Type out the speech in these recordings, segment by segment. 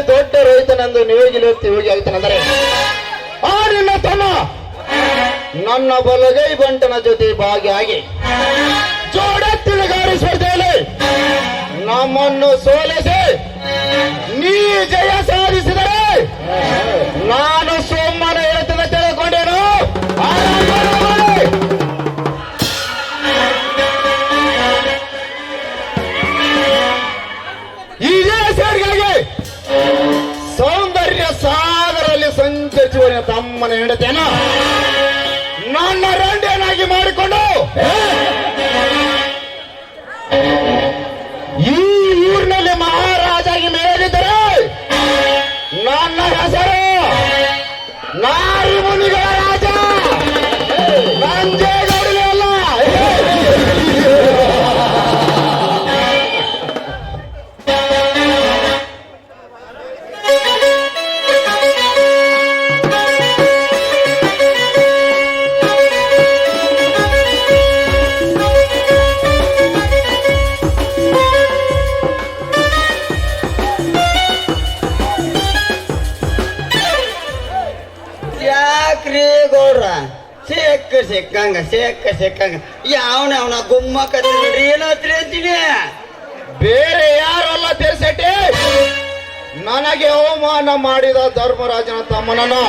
ದೊಡ್ಡ ರೈತನಂದು ನೇಗಿಲೆತ್ತಿ ಹೋಗಿ ಆಗ್ತಾನಂದರೆ ಆ ನಿನ್ನ ತಮ್ಮ ನನ್ನ ಬಲಗೈ ಬಂಟನ ಜೊತೆ ಭಾಗಿಯಾಗಿ ಜೋಡೆತ್ತಿನ ಗಾಡಿ ಸ್ಪರ್ಧೆಯಲ್ಲಿ ನಮ್ಮನ್ನು ಸೋಲಿಸಿ ನೀ ಜಯ ಸಾಧಿಸಿದರೆ ನಾನು ಸೋಮನ ಹೇಳ್ತದೆ ತಿಳ್ಕೊಂಡೇನು. ಇದೇ ಸೇರಿಗಾಗಿ ಸೌಂದರ್ಯ ಸಾಗರಲ್ಲಿ ಸಂಚರಿಸುವ ತಮ್ಮನ ಹೆಂಡತಿಯನ್ನ ನನ್ನ ರಂಡೇನಾಗಿ ಮಾಡಿಕೊಂಡು ಈ ಊರಿನಲ್ಲಿ ಮಹಾರಾಜಾಗಿ ಮೇಲಿದ್ದರೆ ನನ್ನ ಹೆಸರು ನಾರಿ ಮುನಿಗಳ ರಾಜ ನಂಜೇಗೌಡನೇ ಅಲ್ಲ. ಸಿಕ್ಕಂಗ ಯಾವನ ಗುಮ್ಮಕತ್ರಿ ಏನತ್ರಿ ಅಂತೀನಿ. ಬೇರೆ ಯಾರಲ್ಲ ತಿರ್ಸಟ್ಟಿ, ನನಗೆ ಅವಮಾನ ಮಾಡಿದ ಧರ್ಮರಾಜನ ತಮ್ಮನನ್ನು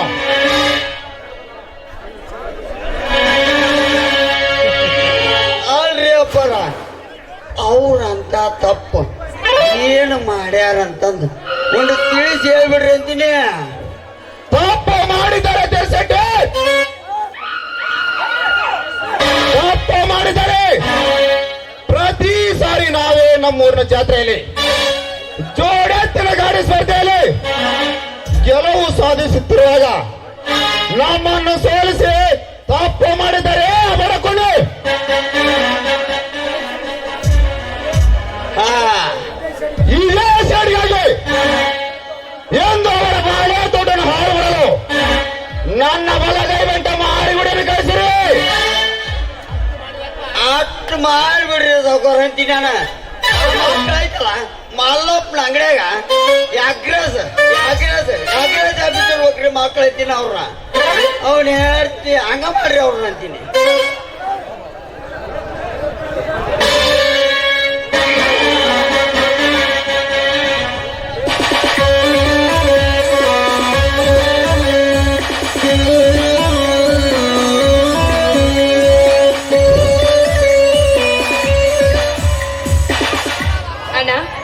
ಅಲ್ರಿ ಅಪ್ಪರ ಅವ್ರಂತ ತಪ್ಪು ಏನು ಮಾಡ್ಯಾರಂತಂದು ಒಂದು ತಿಳಿಸಿ ಹೇಳ್ಬಿಡ್ರಿ ಅಂತೀನಿ. ತಪ್ಪು ಮಾಡಿದ್ದಾರೆ ತಿರ್ಸಟ್ಟಿ, ನಮ್ಮೂರಿನ ಜಾತ್ರೆಯಲ್ಲಿ ಜೋಡೆತ್ತಿನ ಗಾಡಿ ಸ್ಪರ್ಧೆಯಲ್ಲಿ ಗೆಲುವು ಸಾಧಿಸುತ್ತಿರುವಾಗ ನಮ್ಮನ್ನು ಸೋಲಿಸಿ ತಪ್ಪು ಮಾಡಿದರೆ ಬರಕೊಂಡು ಇದೇ ಸೇಡಿಗಾಗಿ ಎಂದು ಅವರ ಬಾಳೆ ತೋಟನ್ನು ಹಾಳು ಮಾಡಲು ನನ್ನ ಬಲಗೈ ಗಂಟ ಮಾರಿಗುಡಿಯನ್ನು ಕಳಿಸಿರಿ. ಅಷ್ಟು ಮಾಡಿಬಿಡ್ರಿ ಸೌಕರ್ ಅಂತೀನಿ ನಾನು. ಆಯ್ತಲ್ಲ ಮಲ್ಲಪ್ಪನ ಅಂಗಡಿಯಾಗ ಯಾಗ್ರಾಸ್ ಹೋಗ್ರಿ ಮಕ್ಳು ಐತೀನಿ ಅವ್ರನ್ನ ಅವ್ನ ಹೇಳ್ತಿ ಹಂಗ ಮಾಡ್ರಿ ಅವ್ರನ್ನ ಅಂತೀನಿ.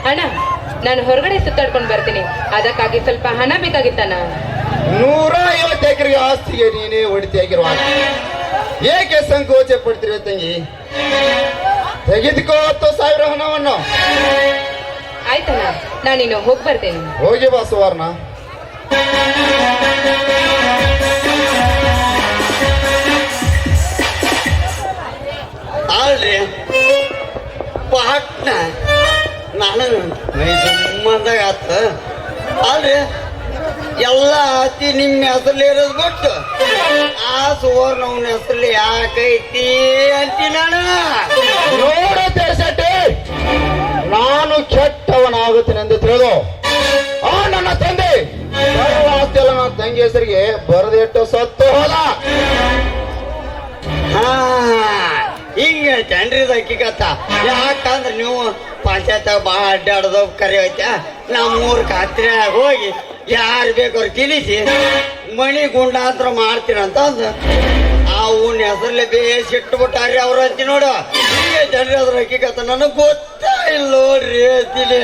ಅಣ್ಣ, ನಾನು ಹೊರಗಡೆ ಸುತ್ತಾಡ್ಕೊಂಡು ಬರ್ತೀನಿ. ಅದಕ್ಕಾಗಿ ಸ್ವಲ್ಪ ಹಣ ಬೇಕಾಗಿತ್ತಣ್ಣ. 150 ಎಕರೆಗೆ ಆಸ್ತಿಗೆ ನೀನೇ ಹೊಡಿತಿಯಾಗಿರುವಾಗ ಏಕೆ ಸಂಕೋಚ ಪಡ್ತಿರುವ ತಂಗಿ? ತೆಗೆದುಕೋ 10,000 ಹಣವನ್ನು. ಆಯ್ತಣ್ಣ, ನಾನಿನ್ನು ಹೋಗಿ ಬರ್ತೇನೆ. ಹೋಗಿ ಬಾ ಸುವರ್ಣ. ಅಲ್ರಿ ಪಾಟ್ನ ನಾನು ಮೈ ಸುಮ್ಮಂದಾಗ ಆತ. ಅಲ್ರಿ ಎಲ್ಲ ಆಸ್ತಿ ನಿಮ್ಮ ಹೆಸರಲ್ಲಿ ಇರೋದು ಬಿಟ್ಟು ಆ ಸುವರ್ಣ ಅವನ ಹೆಸರಲ್ಲಿ ಯಾಕೈತಿ ಅಂತಿ ನಾನು. ನೋಡು ತೆರಸಟ್ಟಿ, ನಾನು ಕೆಟ್ಟವನಾಗುತ್ತೇನೆ ಎಂದು ತಿಳಿದು ಆ ನನ್ನ ತಂದೆ ಸರ್ವ ಆಸ್ತಿ ಎಲ್ಲ ನನ್ನ ತಂಗಿ ಹೆಸರಿಗೆ ಬರೆದಿಟ್ಟು ಸತ್ತು ಹೋದ. ಹಾ ಹಿಂಗ ಹೇಳ್ತೇನ್ರಿ ಹಕ್ಕಿಕತ್ತ. ಯಾಕಂದ್ರೆ ನೀವು ಪಂಚಾಯತ್ ಭಾಳ ಅಡ್ಡಾಡೋದು ಕರೆ ಐತೆ. ನಮ್ಮೂರ್ ಹತ್ತಿರ ಹೋಗಿ ಯಾರು ಬೇಕಾದ್ರು ತಿಳಿಸಿ ಮಣಿ ಗುಂಡಾಂತರ ಮಾಡ್ತೀರಂತ ಅಂದು ಅವನ ಹೆಸರಲ್ಲಿ ಬೇಸಿಟ್ಬಿಟ್ಟಾರ್ರಿ ಅವ್ರ ಅಂತಿ ನೋಡು. ಹೀಗೆ ಜನರಿ ಅದ್ರ ಹಕ್ಕಿಕತ್ತ ನನಗೆ ಗೊತ್ತಾ ಇಲ್ಲ ನೋಡ್ರಿ ಅಂತೀನಿ.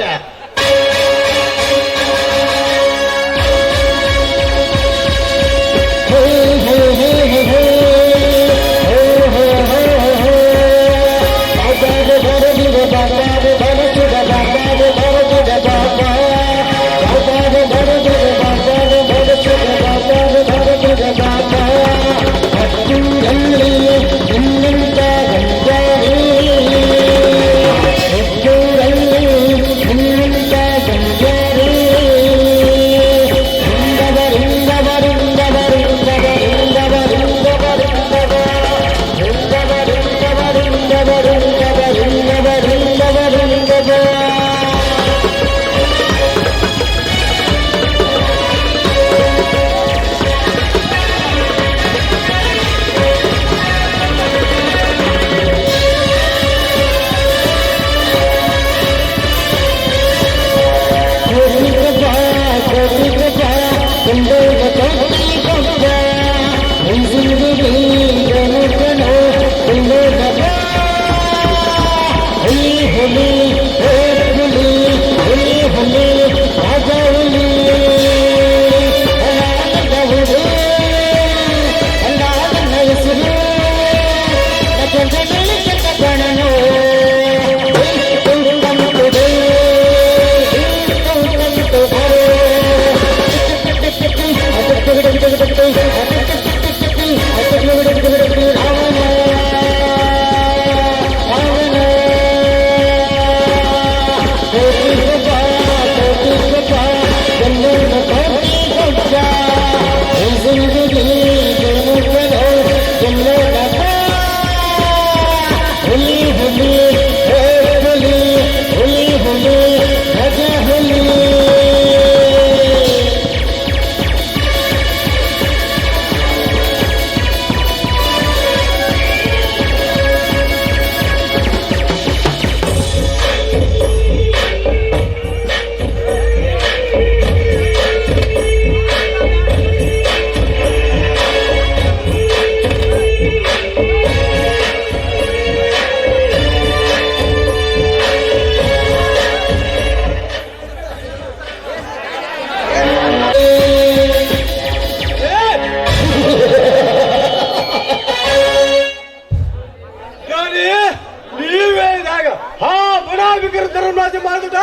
ಅನಾಭಿಕರ ಧರ್ಮರಾಜ ಮಾಡಿದ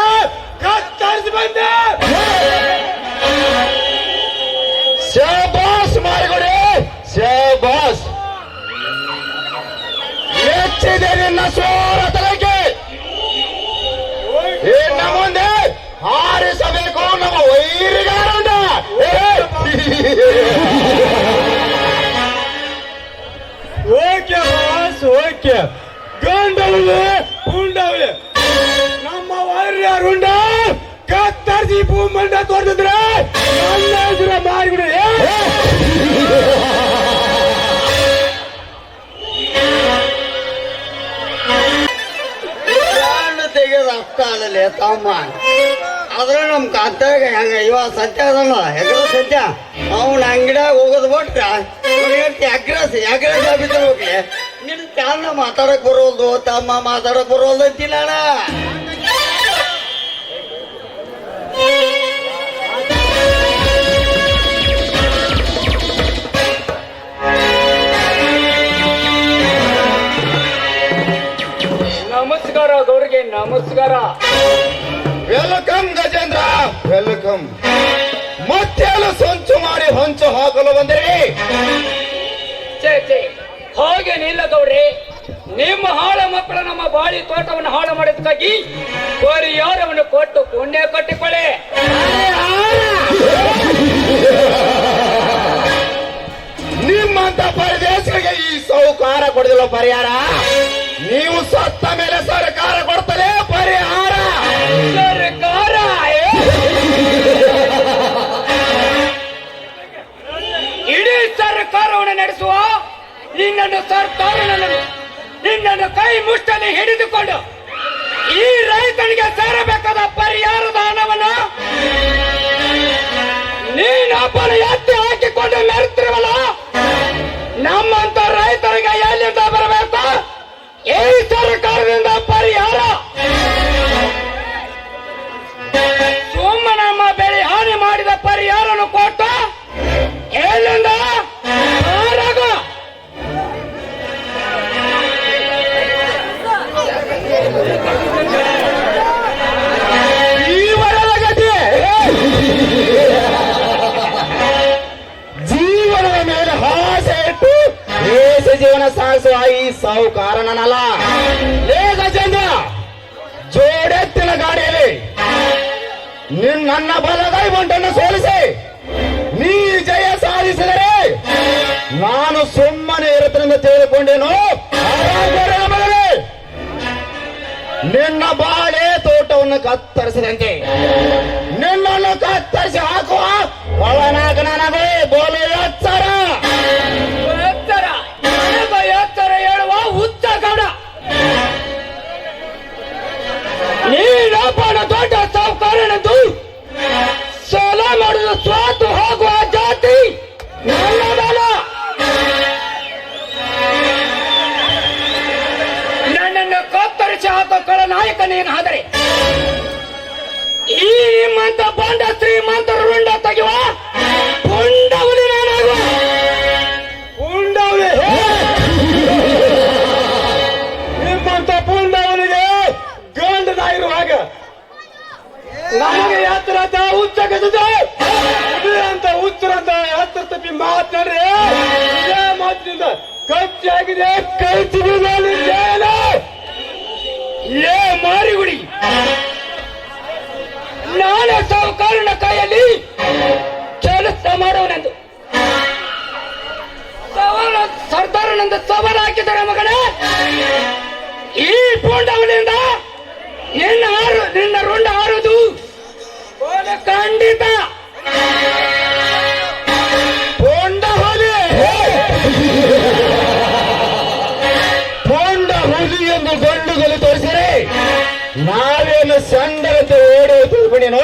ಕತ್ತರಿಸಿ ಬಂದೆ. ಶಾಬಾಸ್ ಮಾರಿಗುಡಿ, ಶಾಬಾಸ್. ಮೆಚ್ಚಿದೆ ನಿನ್ನ ಸೋರ ತಲೆಗೆ. ಇನ್ನ ಮುಂದೆ ಹಾರಿಸಬೇಕು ನಮ್ಮ ವೈರಿಗಾರಂಡ. Okay boss, okay. ಗಂಡವಳೆ ಪುಂಡವಳೆ ನಮ್ಮ ವಾರ್ಯರುಂಡ ಕತ್ತರಿಸಿ ಭೂಮಂಡ ತೋರಿಸಿದ್ರೆ ನನ್ನ ಹೆಸರು ಮಾರಿಬಿಡಿ. ತೆಗೆದ ಅಷ್ಟ ಅಲ್ಲೇ ತಮ್ಮ ಆದ್ರೆ ನಮ್ ಕಾಂತಾಗ ಹೆಂಗ ಇವ ಸತ್ಯ ಅದಲ್ಲ ಹೆಗ್ರ ಸತ್ಯ ಅವನ ಅಂಗಡಿಯಾಗ ಹೋಗೋದು ಬಿಟ್ರ ಎಗ್ರೆಸ್ ಬಿದ್ದು ಹೋಗ್ಲಿ. ನಿನ್ ಚಾಲ ಮಾತಾಡಕ್ ಬರೋಲ್ದು ತಮ್ಮ, ಮಾತಾಡಕ್ ಬರೋಲ್ದು ಅಂತಿಲ್ಲ ಅಣ್ಣ. ನಮಸ್ಕಾರ ಗೌರಿಗೆ, ನಮಸ್ಕಾರ. Welcome Gajendra, welcome. ಮತ್ತೆಲ್ಲ ಸಂಚು ಮಾಡಿ ಹೊಂಚು ಹಾಕಲು ಬಂದಿರಿ. ಚೇ ಹಾಗೇನಿಲ್ಲ ಗೌರಿ. ನಿಮ್ಮ ಹಾಳ ಮಕ್ಕಳು ನಮ್ಮ ಬಾಳಿ ತೋಟವನ್ನು ಹಾಳು ಮಾಡೋದಕ್ಕಾಗಿ ಪರಿಹಾರವನ್ನು ಕೊಟ್ಟು ಪುಣ್ಯ ಕಟ್ಟಿಕೊಳ್ಳಿ. ನಿಮ್ಮಂತ ಪರದೇಶಗಳಿಗೆ ಈ ಸೌಕಾರ ಕೊಡದಿಲ್ಲ ಪರಿಹಾರ. ನೀವು ಸತ್ತ ಮೇಲೆ ಸರ್ಕಾರ ಕೊಡ್ತದೆ ಪರಿಹಾರ. ಸರ್ಕಾರ ಇಡೀ ಸರ್ಕಾರವನ್ನು ನಡೆಸುವ ನಿನ್ನನ್ನು ಕೈ ಮುಷ್ಟಲ್ಲಿ ಹಿಡಿದುಕೊಂಡು ಈ ರೈತನಿಗೆ ಸೇರಬೇಕಾದ ಪರಿಹಾರದ ಹಣವನ್ನು ನೀನೊಬ್ಬನ ಎತ್ತಿ ಹಾಕಿಕೊಂಡು ಮೆರೆತಿರುವಲ್ಲ, ನಮ್ಮಂತ ರೈತರಿಗೆ ಎಲ್ಲಿಂದ ಬರಬೇಕು ಈ ಸರ್ಕಾರದಿಂದ ಪರಿಹಾರ? ಸುಮ್ಮ ನಮ್ಮ ಬೆಳೆ ಹಾನಿ ಮಾಡಿದ ಪರಿಹಾರನು ಕೊಟ್ಟು ಎಲ್ಲಿಂದ ಆರಾಗ ಜೀವನದ ಮೇಲೆ ಆಸೆ ಇಟ್ಟು ದೇಶ ಜೀವನ ಸಾಗಿಸುವ ಈ ಸಾಹುಕಾರನಲ್ಲ. ಲೇ ಗಜೇಂದ್ರ, ಜೋಡೆತ್ತಿನ ಗಾಡಿಯಲ್ಲಿ ನನ್ನ ಬಲಗೈ ಬಂಟನ್ನು ಸೋಲಿಸಿ ನೀ ಜಯ ಸಾಧಿಸಿದರೆ ನಾನು ಸುಮ್ಮನೆ ಇರುತ್ತೇನೆಂದು ತಿಳಿದುಕೊಂಡೇನು. ನಿನ್ನ ಬಾಳೆ ತೋಟವನ್ನು ಕತ್ತರಿಸಿದಂತೆ ನಿನ್ನನ್ನು ಕತ್ತರಿಸಿ ಹಾಕುವ ಒಳನಾಗ ನನಗೆ ಬೋಲು ಎತ್ತರ ಎತ್ತರ ಹೇಳುವ ಹುಚ್ಚ ಗೌಡ. ನೀನೊಬ್ಬನ ದೊಡ್ಡ ಸಾಹುಕಾರನೆಂದು ಸಾಲ ಮಾಡುವುದು ಸ್ವಾತು ಹೋಗುವ ಜಾತಿ ನನ್ನದಲ್ಲ. ನನ್ನನ್ನು ಕತ್ತರಿಸಿ ಹಾಕೋ ಕಳ ನಾಯಕ ನೀನಾದರೆ ಈ ನಿಮ್ಮಂತ ಬಂಡ ಶ್ರೀಮಂತರ ರುಂಡ ತೆಗೆಯುವ ಪುಂಡವಲಿ ನಾನಾಗುವ. ಪುಂಡವಲಿ ನಿಮ್ಮಂತ ಪುಂಡವನಿಗೆ ಗಂಡನಾಗಿರುವಾಗ ನಮಗೆ ಎತ್ತರ ಹುಚ್ಚ ಗಜದ ಅಂತ ಹುಚ್ಚರಂತ ಎತ್ತರ ತಪ್ಪಿ ಮಾತನಾಡ್ರಿ. ಇದೇ ಮಾತಿನಿಂದ ಕಚ್ಚಾಗಿದೆ ಏ ಮಾರಿಗುಡಿ, ನಾನೇ ಸಾಹುಕಾರನ ಕೈಯಲ್ಲಿ ಕೆಲಸ ಮಾಡುವನೆಂದು ಸರ್ದಾರನೆಂದು ಸವಾಲು ಹಾಕಿದರೆ ಮಗನೇ, ಈ ಪುಂಡವನಿಂದ ನಿನ್ನ ರುಂಡ ಹಾರುವುದು ಖಂಡಿತ. ಪೊಂಡ ಹುಲಿ, ಪೊಂಡ ಹುಲಿ ಎಂದು ಗಂಡುಗಲು ತೋರಿಸಿರೆ ನಾವೇನು ಸಂಡರತೆ ಓಡುವುದು ಬಿಡಿನು.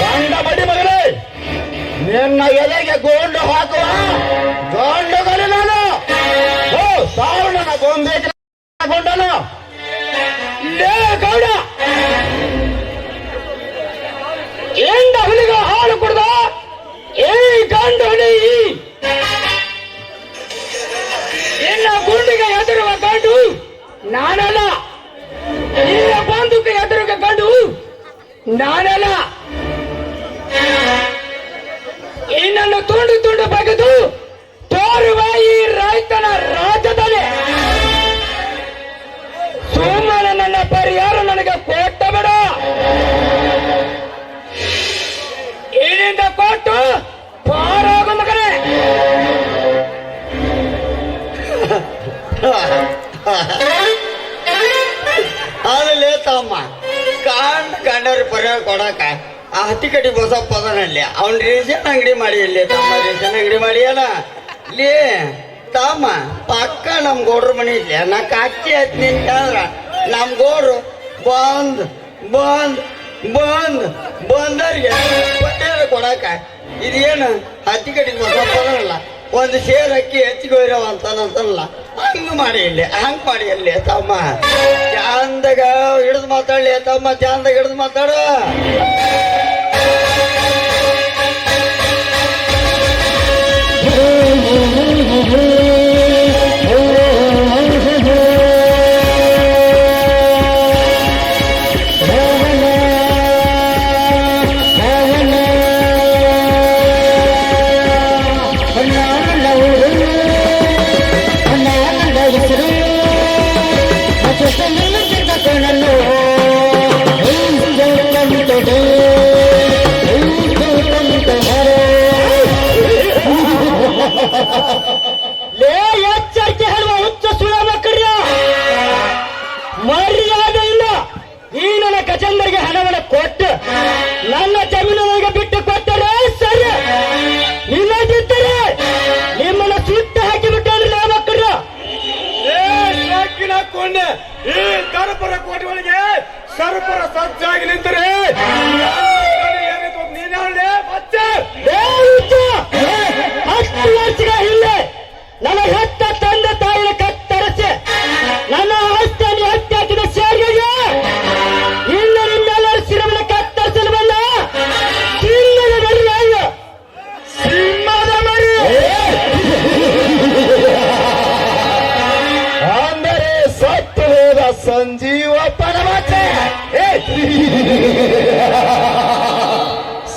ಗಂಡ ಬಡಿ ಮಗನೇ, ನಿನ್ನ ಎಲೆಗೆ ಗೋಂಡು ಹಾಕುವ ಗಂಡುಗಲು ನಾನು. ಓ ಸಾವು ನನ್ನ ಗೊಂದೆ ಗೊಂಡನು. ಲೇ ಗೌಡ, ಎಂಡ ಹುಲಿಗ ಹಾಲು ಕುಡ್ದ ಈ ಗಂಡು ಹುಲಿ ನಿನ್ನ ಗುಂಡಿಗೆ ಎದುರುವ ಗಂಡು ನಾನಲ್ಲ. ನಿನ್ನ ಬಂದೂಕಿಗೆ ಎದುರು ನಾನಲ್ಲ, ಇನ್ನನ್ನು ತುಂಡು ತುಂಡು ಬಗೆದು ತೋರುವ ಈ ರೈತನ ರಾಜ್ಯದಲ್ಲಿ ಸುಮ್ಮನೆ ನನ್ನ ಪರಿಹಾರ ನನಗೆ ಕೊಟ್ಟ ಬೇಡ. ಇಲ್ಲಿಂದ ಕೊಟ್ಟು ಪಾರಾಗು ಮಗನೇ. ಅಲ್ಲೇ ತಮ್ಮ ಕಂಡವ್ರಿಗೆ ಪರಿಹಾರ ಕೊಡಕ ಆ ಹತ್ತಿಕಟ್ಟಿ ಬಸಪ್ಪ ಅದನಲ್ಲಿ ಅವ್ನ ರೇಷನ್ ಅಂಗಡಿ ಮಾಡಿ ಇಲ್ಲಿ ತಮ್ಮ ರೇಷನ್ ಅಂಗಡಿ ಮಾಡಿ ಅಲ್ಲ ಲೇ ತಮ್ಮ ಪಕ್ಕ ನಮ್ ಗೌಡ್ರ ಮನೆ ಇರ್ಲಿ ನಾ ಕಾಚಿ ಹತ್ನಿ ಅಂತಂದ್ರ ನಮ್ ಗೌಡ್ರು ಬಂದ್ ಬಂದ್ ಬಂದ್ ಬಂದವ್ರಿಗೆ ಪರಿಹಾರ ಕೊಡಕ ಇದೇನು ಹತ್ತಿಕಟ್ಟಿ ಬಸಪ್ಪ ಅದನಲ್ಲ ಒಂದು ಸೇರ್ ಅಕ್ಕಿ ಹೆಚ್ಚಿಗೆ ಹೋಯ್ರವ ಅಂತಲ್ಲ ಹಂಗ ಮಾಡಿ ಇಲ್ಲಿ ಹಂಗ್ ಮಾಡಿ ಅಲ್ಲಿ ತಮ್ಮ ಚಂದಾಗ ಹಿಡಿದು ಮಾತಾಡ್ಲಿ ತಮ್ಮ ಚಂದಾಗ ಹಿಡಿದು ಮಾತಾಡು. ಲೇ ಎಚ್ಚರಿಕೆ ಹೇಳುವ ಹುಚ್ಚ ಸುಳ ಮಕ್ಕಳ್ಯ, ಮರ್ಯಾದೆ ಇಲ್ಲ. ಈ ನನ್ನ ಗಜೇಂದ್ರಗೆ ಹಣವನ್ನು ಕೊಟ್ಟು ನನ್ನ ಜಮೀನು ನನಗೆ ಬಿಟ್ಟು ಕೊಟ್ಟರೆ ಸರಿ, ಇಲ್ಲದಿದ್ದರೆ ನಿಮ್ಮನ್ನ ಸುತ್ತ ಹಾಕಿಬಿಟ್ಟೆ ಮಕ್ಕಳ್ಯ. ಹಾಕೊಂಡೆ ಈ ಕರಪುರ ಕೋಟೆ ಒಳಗೆ ಸರ್ಪರ ಸಜ್ಜಾಗಿ ನಿಂತರೆ ಅಷ್ಟು ವರ್ಷಗಳ ಹಿಂದೆ ನನ್ನ ಹೆತ್ತ ತಂದೆ ತಾಯಿನ ಕತ್ತರಿಸಿ ನನ್ನ ಆಸ್ತಿಯನ್ನು ಎತ್ತಿ ಹಾಕಿದ ಸೇರಿಗೆ ಇನ್ನು ನಿಮ್ಮೆಲ್ಲರ ಶಿರವನ್ನು ಕತ್ತರಿಸಲು ಬಂದ ಸಿಂಹದ ಮರಿ ಅಯ್ಯೋ, ಸಿಂಹದ ಮರಿ ಅಂದರೆ ಸತ್ತು ಹೋದ ಸಂಜೀವಪ್ಪನ ಮತ್ತೆ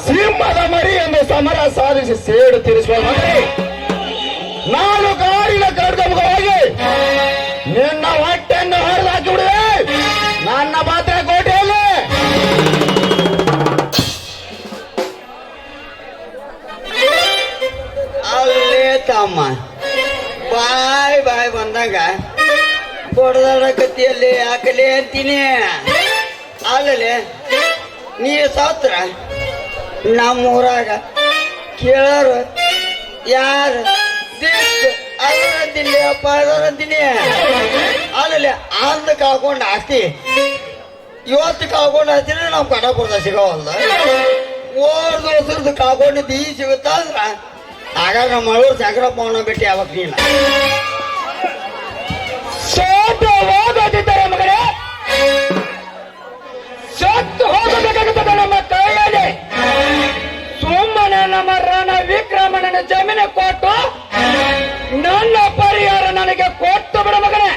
ಸಿಂಹದ ಮರಿ ಎಂದು ಸಮರ ಸಾಧಿಸಿ ಸೇಡು ತೀರಿಸುವ ಮಗನೇ, ನಾನು ಗಾಡಿನ ಕಡ್ಗಮುಖವಾಗಿ ನಿನ್ನ ಹೊಟ್ಟೆಯನ್ನು ಹೊಡೆದು ಹಾಕಿ ಬಿಡುವೆ ನನ್ನ ಪಾತ್ರ ಕೋಟೆಯಲ್ಲಿ. ಅಲ್ಲೇ ತಮ್ಮ ಬಾಯ್ ಬಾಯ್ ಬಂದಾಗ ಬಡದಾಡಕತ್ತಿಯಲ್ಲಿ ಯಾಕಲೇ ಅಂತೀನಿ. ಅಲ್ಲೇ ನೀ ಸತ್ರ ನಮ್ಮೂರಾಗ ಕೇಳೋರು ಯಾರು ದಿಕ್ಕು ಅದರಂತೀನಿ ಅಪ್ಪ ಅದರಂತೀನಿ. ಅಲ್ಲೇ ಅಂದ ಕಾಕೊಂಡು ಆಸ್ತಿ ಇವತ್ತು ಕಾಕೊಂಡು ಆಸ್ತಿದ್ರೆ ನಾವು ಕಡಪುರದ ಸಿಗೋವಲ್ದ, ಓರ್ ದೋಸ್ರದ್ದು ಕಾಕೊಂಡಿದ್ದು ಈ ಸಿಗುತ್ತಂದ್ರ ಆಗ ನಮ್ಮ ಮಳೂರು ಶಂಕರಪ್ಪನ ಭೇಟಿ ಯಾವಾಗ ನೀನು ಸೋತು ಹೋಗೋದಿದ್ದರೆ ಮಗನೇ, ಸತ್ತು ಹೋಗಬೇಕಾಗುತ್ತದೆ ನಮ್ಮ ಕೈಯಲ್ಲಿ. ಸುಮ್ಮನೆ ನಮ್ಮ ರಣ ವಿಕ್ರಮಣನ ಜಮೀನು ಕೊಟ್ಟು ನನ್ನ ಪರಿಹಾರ ನನಗೆ ಕೊಟ್ಟು ಬಿಡ ಮಗನೇ.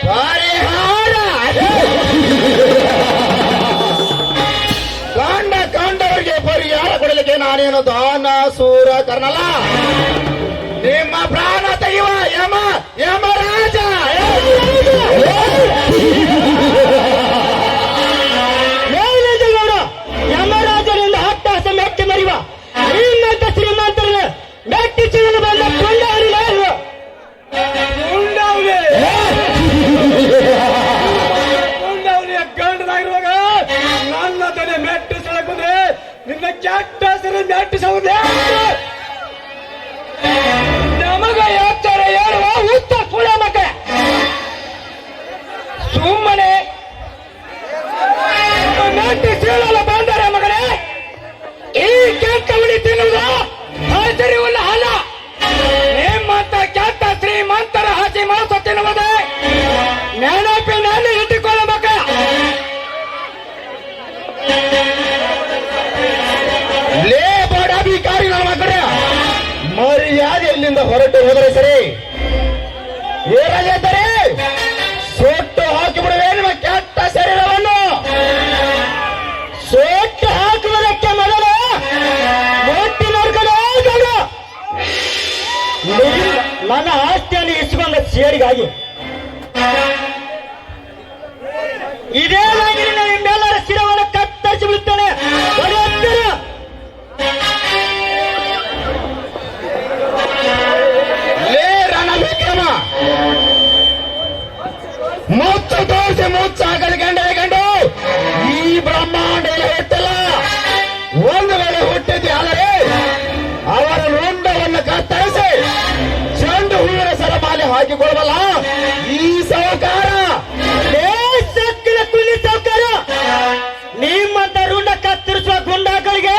ಪರಿಹಾರ ಕಂಡವರಿಗೆ ಪರಿಹಾರ ಕೊಡಲಿಕ್ಕೆ ನಾನೇನು ದಾನ ಸೂರ ಕರ್ನಲ್ಲ, ನಿಮ್ಮ ಪ್ರಾಣ ತೆಗೆಯುವ ಯಮರಾಜ. ಯಮರಾಜನಿಂದ ಹಟ್ಟಾಸ ಮೆಟ್ಟಿ ಮರಿವ ಇನ್ನಂತ ಶ್ರೀಮಂತರನ್ನ ಮೆಟ್ಟಿಸಿದನು ಬಂದ ಕೊಂಡವನಿಯ ಗಂಡನಾಗಿರುವಾಗ ನನ್ನ ತಲೆ ಮೆಟ್ಟಿಸಲಕ್ಕಂದ್ರೆ ನಿನ್ನ ಕೆಟ್ಟ ಹೆಸರು ಮೆಟ್ಟಿಸುವುದೇ ನಮಗ ಯಾತ್ತರ ಹೇಳುವ ಉತ್ತ ಕುಳ ಮಗ. ಸುಮ್ಮನೆ ಮೆಟ್ಟಿ ಸೀಳಲು ಬಂದರೆ ಮಗನೇ, ಈ ಕೆಟ್ಟವನಿ ತಿನ್ನುವುದು ಆಶ್ಚರ್ಯವಲ್ಲ ಅಲ್ಲ. ನಿಮ್ಮಂತ ಕೆಟ್ಟ ಶ್ರೀಮಂತರ ಹಸಿ ಮಾಂಸ ತಿನ್ನುವುದೇ ನೆನಪಿನಲ್ಲಿ ಇಟ್ಟುಕೊಳ್ಳಬೇಕ. ಲೇ ಬಡಾಧಿಕಾರಿ ನನ್ನ ಮಕ್ಕಳ ಮರ್ಯಾದೆ ಇಲ್ಲಿಂದ ಹೊರಟು ಹೋದರೆ ಸರಿ, ಏನಾಗಿದ್ದರೆ ಸೊಟ್ಟು ಹಾಕಿಬಿಡುವೆ ನಿಮ್ಮ ಕೆಟ್ಟ ಶರೀರವನ್ನು. ಸೇಡಿಗಾಗಿ ಇದೇ ನಾಗಿನ ನಿಮ್ಮೆಲ್ಲರ ಶಿರವನ್ನು ಕತ್ತರಿಸಿ ಬಿಡುತ್ತೇನೆ. ಲೇ ರಣವಿಕ್ರಮ, ಮುಚ್ಚು ತೋರಿಸಿ ಮುಚ್ಚಾಗಲಿ ಗಂಡು ಈ ಬ್ರಹ್ಮಾಂಡ ಇತ್ತಲ್ಲ, ಒಂದು ವೇಳೆ ಹುಟ್ಟಿದ್ಯಾದರೆ ಅವರ ರುಂಡವನ್ನು ಕತ್ತರಿಸಿ ಚೆಂಡು ಹೂವಿನ ಸರಮಾಲೆ ಹಾಕಿಕೊಳ್ಳಬಲ್ಲ ಈ ಸಾಹುಕಾರ. ಸಕ್ಕಿನ ಕುಲಿ ಸಾಹುಕಾರ, ನಿಮ್ಮಂತ ರುಂಡ ಕತ್ತರಿಸುವ ಗುಂಡಾಗಳಿಗೆ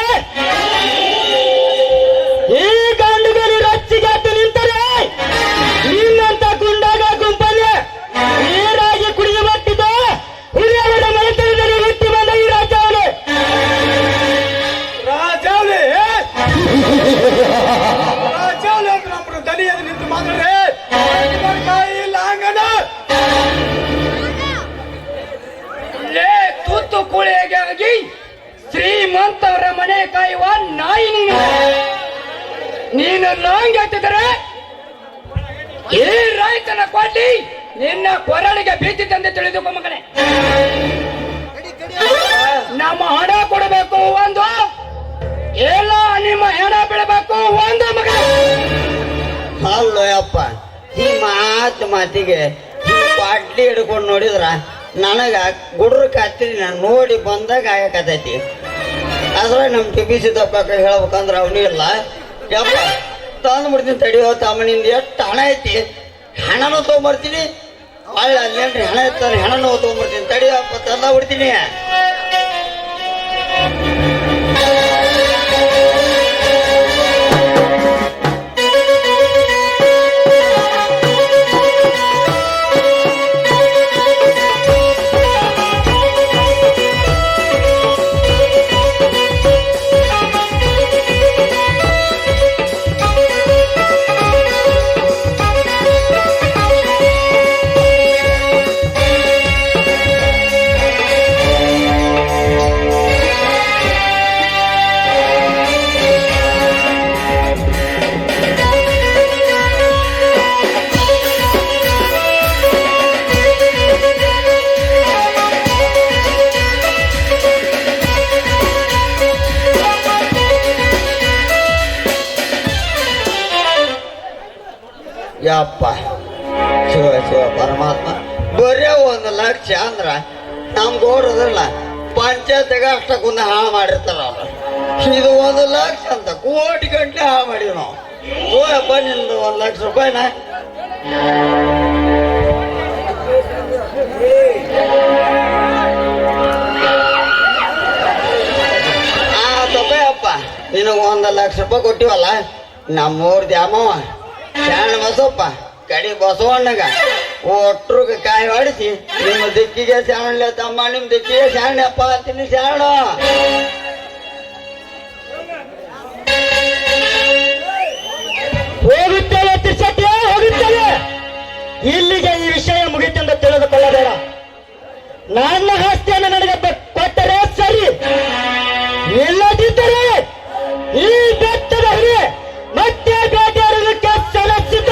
ಈ ಗಂಡುಗಳು ರಚ್ಚಿಗೆ ಹತ್ತು ನಿಂತರೆ ನಿನ್ನಂತ ಗುಂಡಾಗ ಗುಂಪಲ್ಲಿ ನೀರಾಗಿ ಕುಡಿದು ಬಟ್ಟಿದ್ದು ಹುಲಿಯವರ ಮನೆತನದಲ್ಲಿ ಹುಟ್ಟಿ ಬಂದ ಈ ರಾಜಾವಳಿ ನಮ್ಮ ದನಿಯಲ್ಲಿ ನಿಂತು ಮಾತಾಡ್ರೆ ಲೇ ತೂತು ಕೂಳಿಯಾಗಿ ಶ್ರೀಮಂತವರ ಮನೆ ಕಾಯುವ ನಾಯಿ ನೀನು ಲಾಂಗ್ ಎತ್ತಿದರೆ ಈ ರೈತನ ಕೊಡ್ಲಿ ನಿನ್ನ ಕೊರಳಿಗೆ ಭೀತಿ ತಂದೆ ತಿಳಿದುಕೊ ಮಗನೇ. ನಮ್ಮ ಹಣ ಕೊಡಬೇಕು ಒಂದು, ಎಲ್ಲ ನಿಮ್ಮ ಹೆಣ ಬೀಳಬೇಕು ಒಂದು ಮಗ. ಅಲ್ಲೋ ಅಪ್ಪ, ಈ ಮಾತಿಗೆ ಈ ಪಾಟ್ಲಿ ಹಿಡ್ಕೊಂಡು ನೋಡಿದ್ರ ನನಗ ಗುಡ್ರ ಕತ್ರಿ ನಾನು ನೋಡಿ ಬಂದಾಗ ಆಗಕತೈತಿ. ಅದ್ರ ನಮ್ ಟಿಪಿ ಸಿದ್ದಪ್ಪ ಹೇಳ್ಬೇಕಂದ್ರ ಅವನು ಇಲ್ಲ. ಯಪ್ಪ ತಂದು ಬಿಡ್ತೀನಿ ತಡಿಯೋ ತಮ್ಮನಿಂದ ಎಷ್ಟು ಹಣ ಐತಿ, ಹಣನೂ ತೊಗೊಂಬರ್ತೀನಿ. ಒಳ್ಳೆ ಅಲ್ಲೇನ್ರಿ ಹಣ ಇರ್ತಾನೆ, ಹಣನೂ ತೊಗೊಂಬರ್ತೀನಿ ತಡಿಯಪ್ಪ, ತಂದ ಬಿಡ್ತೀನಿ. ಯಪ್ಪ ಶಿವ ಶಿವ ಪರಮಾತ್ಮ, ಬರೇ 1 ಲಕ್ಷ ಅಂದ್ರ ನಮ್ ಗೋರದ್ರಲ್ಲ ಪಂಚಾಯತ್ಗ ಅಷ್ಟಕ್ಕೊಂದು ಹಾಳು ಮಾಡಿರ್ತಾರ ಅವ್ರು. ಇದು 1 ಲಕ್ಷ ಅಂತ ಕೋಟಿ ಗಂಟೆ ಹಾಳು ಮಾಡಿವಿ ನಾವು. ಓಯಪ್ಪ ನಿಂದು 1 ಲಕ್ಷ ರೂಪಾಯಿನ ತಗೋಯಪ್ಪ. ನಿನಗ 1 ಲಕ್ಷ ರೂಪಾಯಿ ಕೊಟ್ಟಿವಲ್ಲ, ನಮ್ಮೂರ್ ದ್ಯಾಮವ ಶಾಣ ಬಸಪ್ಪ ಕಡಿ ಬಸವಣ್ಣಗ ಒಟ್ರುಗ ಕಾಯಿ ಹೊಡಿಸಿ ನಿಮ್ಮ ದಿಕ್ಕಿಗೆ ಶಾಣಲೆ ತಮ್ಮ, ನಿಮ್ ದಿಕ್ಕಿಗೆ ಶಾಣಪ್ಪ ಅಂತೀನಿ. ಶಾಣ ಹೋಗುತ್ತೇವೆ ತಿರ್ಸಟ್ಟಿ, ಹೋಗುತ್ತೇವೆ. ಇಲ್ಲಿಗೆ ಈ ವಿಷಯ ಮುಗಿತೆಂದು ತಿಳಿದುಕೊಳ್ಳಬೇಡ. ನನ್ನ ಆಸ್ತಿಯನ್ನು ನನಗೆ ಕೊಟ್ಟರೆ ಸರಿ, ಇಲ್ಲದಿದ್ದರೆ ಈ ಬೆಟ್ಟದ ಹುಲಿ ಮತ್ತೆ ಬೇಟೆಯಾಡೋದಕ್ಕೆ ಸಲಸಿದ್ದ.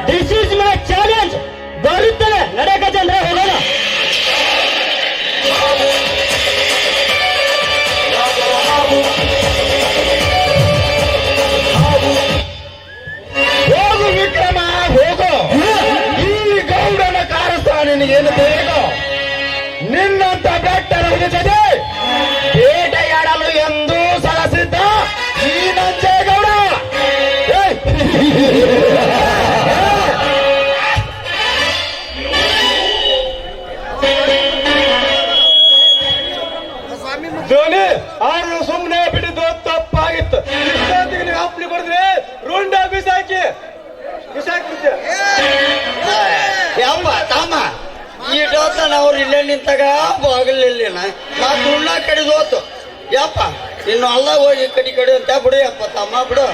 This is my challenge. ಬರುತ್ತೇನೆ, ನಡೆ ಗಜೇಂದ್ರ, ಹೋಗೋಣ. ಹೋಗು ವಿಕ್ರಮ ಹೋಗು, ಈ ಗೌಡನ ಕಾರಸ್ಥಾನ ನಿನಗೇನು ಬೇಕು? ನಿನ್ನಂತ ಬೆಟ್ಟದ ಹುಲಿ ಜೊತೆ ಬೇಟೆಯಾಡಲು ಎಂದೂ ಸಲಸಿದ್ದ ಈ ನಂಜೇಗೌಡ. ಧೋನಿ ಆರು ಸುಮ್ಮನೆ ಬಿಟ್ಟಿದ್ದು ತಪ್ಪಾಗಿತ್ತು. ಇಷ್ಟೊತ್ತಿಗೆ ನೀವು ಅಪ್ಲಿ ಕೊಡಿದ್ರೆ ರುಂಡ ಬಿಸಾಕಿ ಯಪ್ಪ ತಮ್ಮ, ಈ ಡೋತನ ಅವ್ರು ಇಲ್ಲೇ ನಿಂತಾಗ ಬಾಗಿಲಿಲ್ಲ ನಾ ತುಳ್ಳ ಕಡಿದು ಹೋತು. ಯಪ್ಪ ಇನ್ನು ಅಲ್ಲ ಹೋಗಿ ಕಡಿ ಅಂತ ಬಿಡು ಯಪ್ಪ ತಮ್ಮ, ಬಿಡು.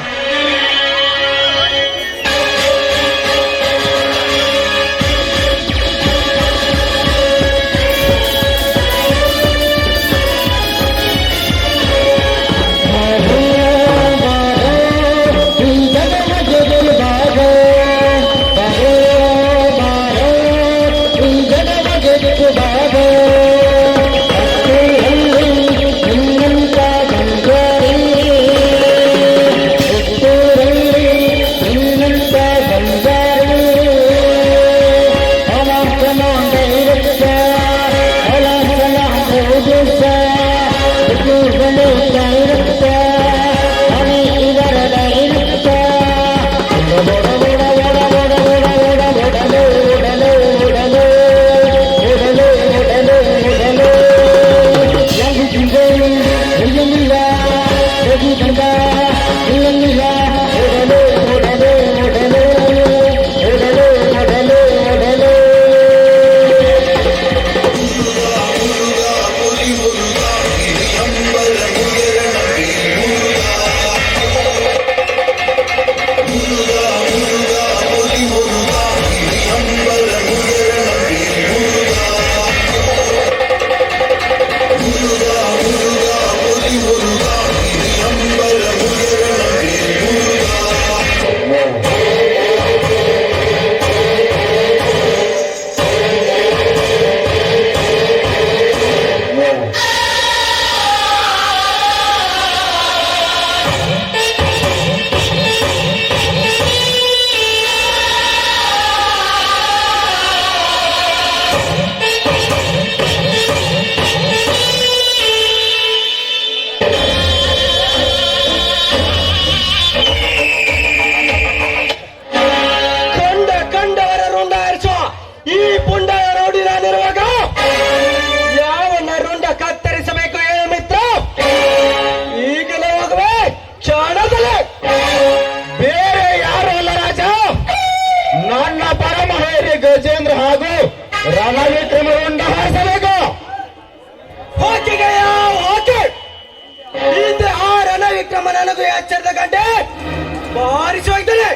ಜಗದ ಗಜೇಂದ್ರ ಹಾಗೂ ರಣವಿಕ್ರಮಗೊಂಡ ಹಾರಿಸಬೇಕು. ಹೋಗಿಗೆಯ ಹೋಗಿ ಇದು ಆ ರಣವಿಕ್ರಮ ನನಗೂ ಎಚ್ಚರದ ಗಂಟೆ ಬಾರಿಸಿ ಹೋಗ್ತಾನೆ.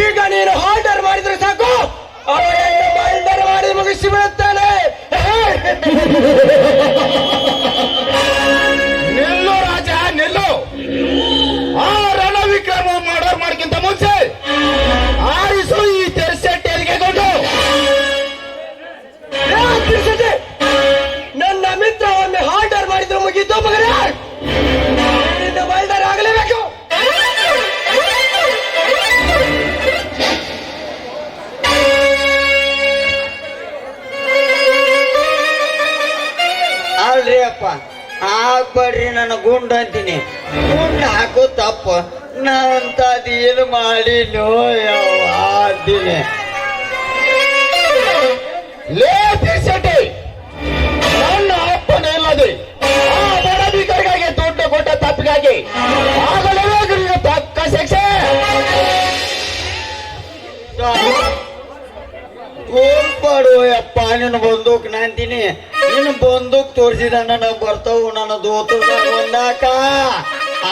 ಈಗ ನೀನು ಆರ್ಡರ್ ಮಾಡಿದ್ರೆ ಸಾಕು, ಅವರನ್ನು ಆರ್ಡರ್ ಮಾಡಿ ಮುಗಿಸಿ ಬಿಡುತ್ತಾನೆ. ನಿಲ್ಲು ರಾಜ ನಿಲ್ಲು. ಆ ರಣವಿಕ್ರಮ ಮರ್ಡರ್ ಮಾಡ್ಕಿಂತ ಮುಂಚೆ ಆರಿಸು ಈ ತೆರೆಸೆಟ್ಟೆ ಎಲ್ಲಿಗೆಗೊಂಡು. ನನ್ನ ಮಿತ್ರ ಒಮ್ಮೆ ಆರ್ಡರ್ ಮಾಡಿದ್ರು ಮುಗಿದ್ದು ಮಗನೇ, ಬಲ್ಡರ್ ಆಗಲೇಬೇಕು. ಅಲ್ರಿ ಅಪ್ಪ, ಹಾಕ್ಬೇಡ್ರಿ, ನನ್ನ ಗುಂಡು ಅಂತೀನಿ. ಗುಂಡು ಹಾಕೋ ತಪ್ಪ ನಾನಂತದ್ ಏನು ಮಾಡಿ ನೋಡ್ತೀನಿ. ಲೇ ತೆರೆಸೆಟ್ಟೆ, ನನ್ನ ಅಪ್ಪನೇ ಇಲ್ಲದೆ ಆ ಬಡಬಿಗರಿಗಾಗಿ ದುಡ್ಡು ಕೊಟ್ಟ ತಪ್ಪಿಗಾಗಿ ಆಗಲೇಬೇಕು ನಿನಗೆ ತಕ್ಕ ಶಿಕ್ಷೆ. ತೋರ್ಪಾಡು ಅಪ್ಪ, ನಿನ್ನ ಬಂದೂಕ್ ನಂತೀನಿ. ನಿನ್ನ ಬಂದೂಕ್ ತೋರಿಸಿದ ನನಗೆ ಬರ್ತಾವು ನನ್ನ ದೋತದಾಗ ಒಂದಾಕ.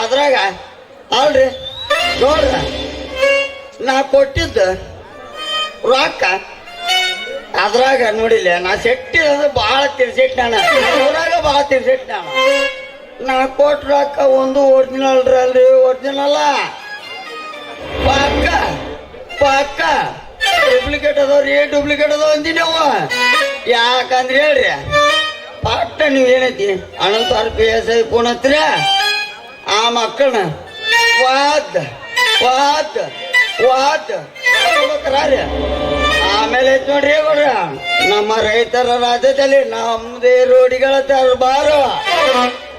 ಅದ್ರಾಗ ಅಲ್ರಿ ನೋಡ್ರ, ನಾ ಕೊಟ್ಟಿದ್ದ ರೊಕ್ಕ ಅದ್ರಾಗ ನೋಡಿಲ್ಲ, ನಾ ಸೆಟ್ಟಿ ಭಾಳ ತಿರ್ಸಿಟ್ ನಾನು ಊರಾಗ ಭಾಳ ತಿರ್ಸಿಟ್ ನಾನು. ನಾ ಕೊಟ್ಟ ರೊಕ್ಕ ಒಂದು ಒರಿಜಿನಲ್ ಅಲ್ರಿ, ಒರಿಜಿನಲ್ಲ ಪಕ್ಕ ಪಕ್ಕ ಡೂಪ್ಲಿಕೇಟ್ ಅದಾವ್ರಿ, ಡೂಪ್ಲಿಕೇಟ್ ಅದಾವ ಅಂತೀನಿ ಅವ. ಯಾಕಂದ್ರೆ ಹೇಳ್ರಿ, ಪಟ್ಟ ನೀವು ಏನೈತಿ ಅನಂತ RPSI ಫೋನ್ ಹತ್ರ ಆ ಮಕ್ಕಳನ್ನ ವಾದ್ ವಾದ್ ವಾದ್ ರಾರಿ. ಆಮೇಲೆ ಐತ್ ನೋಡ್ರಿ ಗೌಡ್ರ, ನಮ್ಮ ರೈತರ ರಾಜ್ಯದಲ್ಲಿ ನಮ್ದೇ ರೋಡಿಗಳ ಬಾರು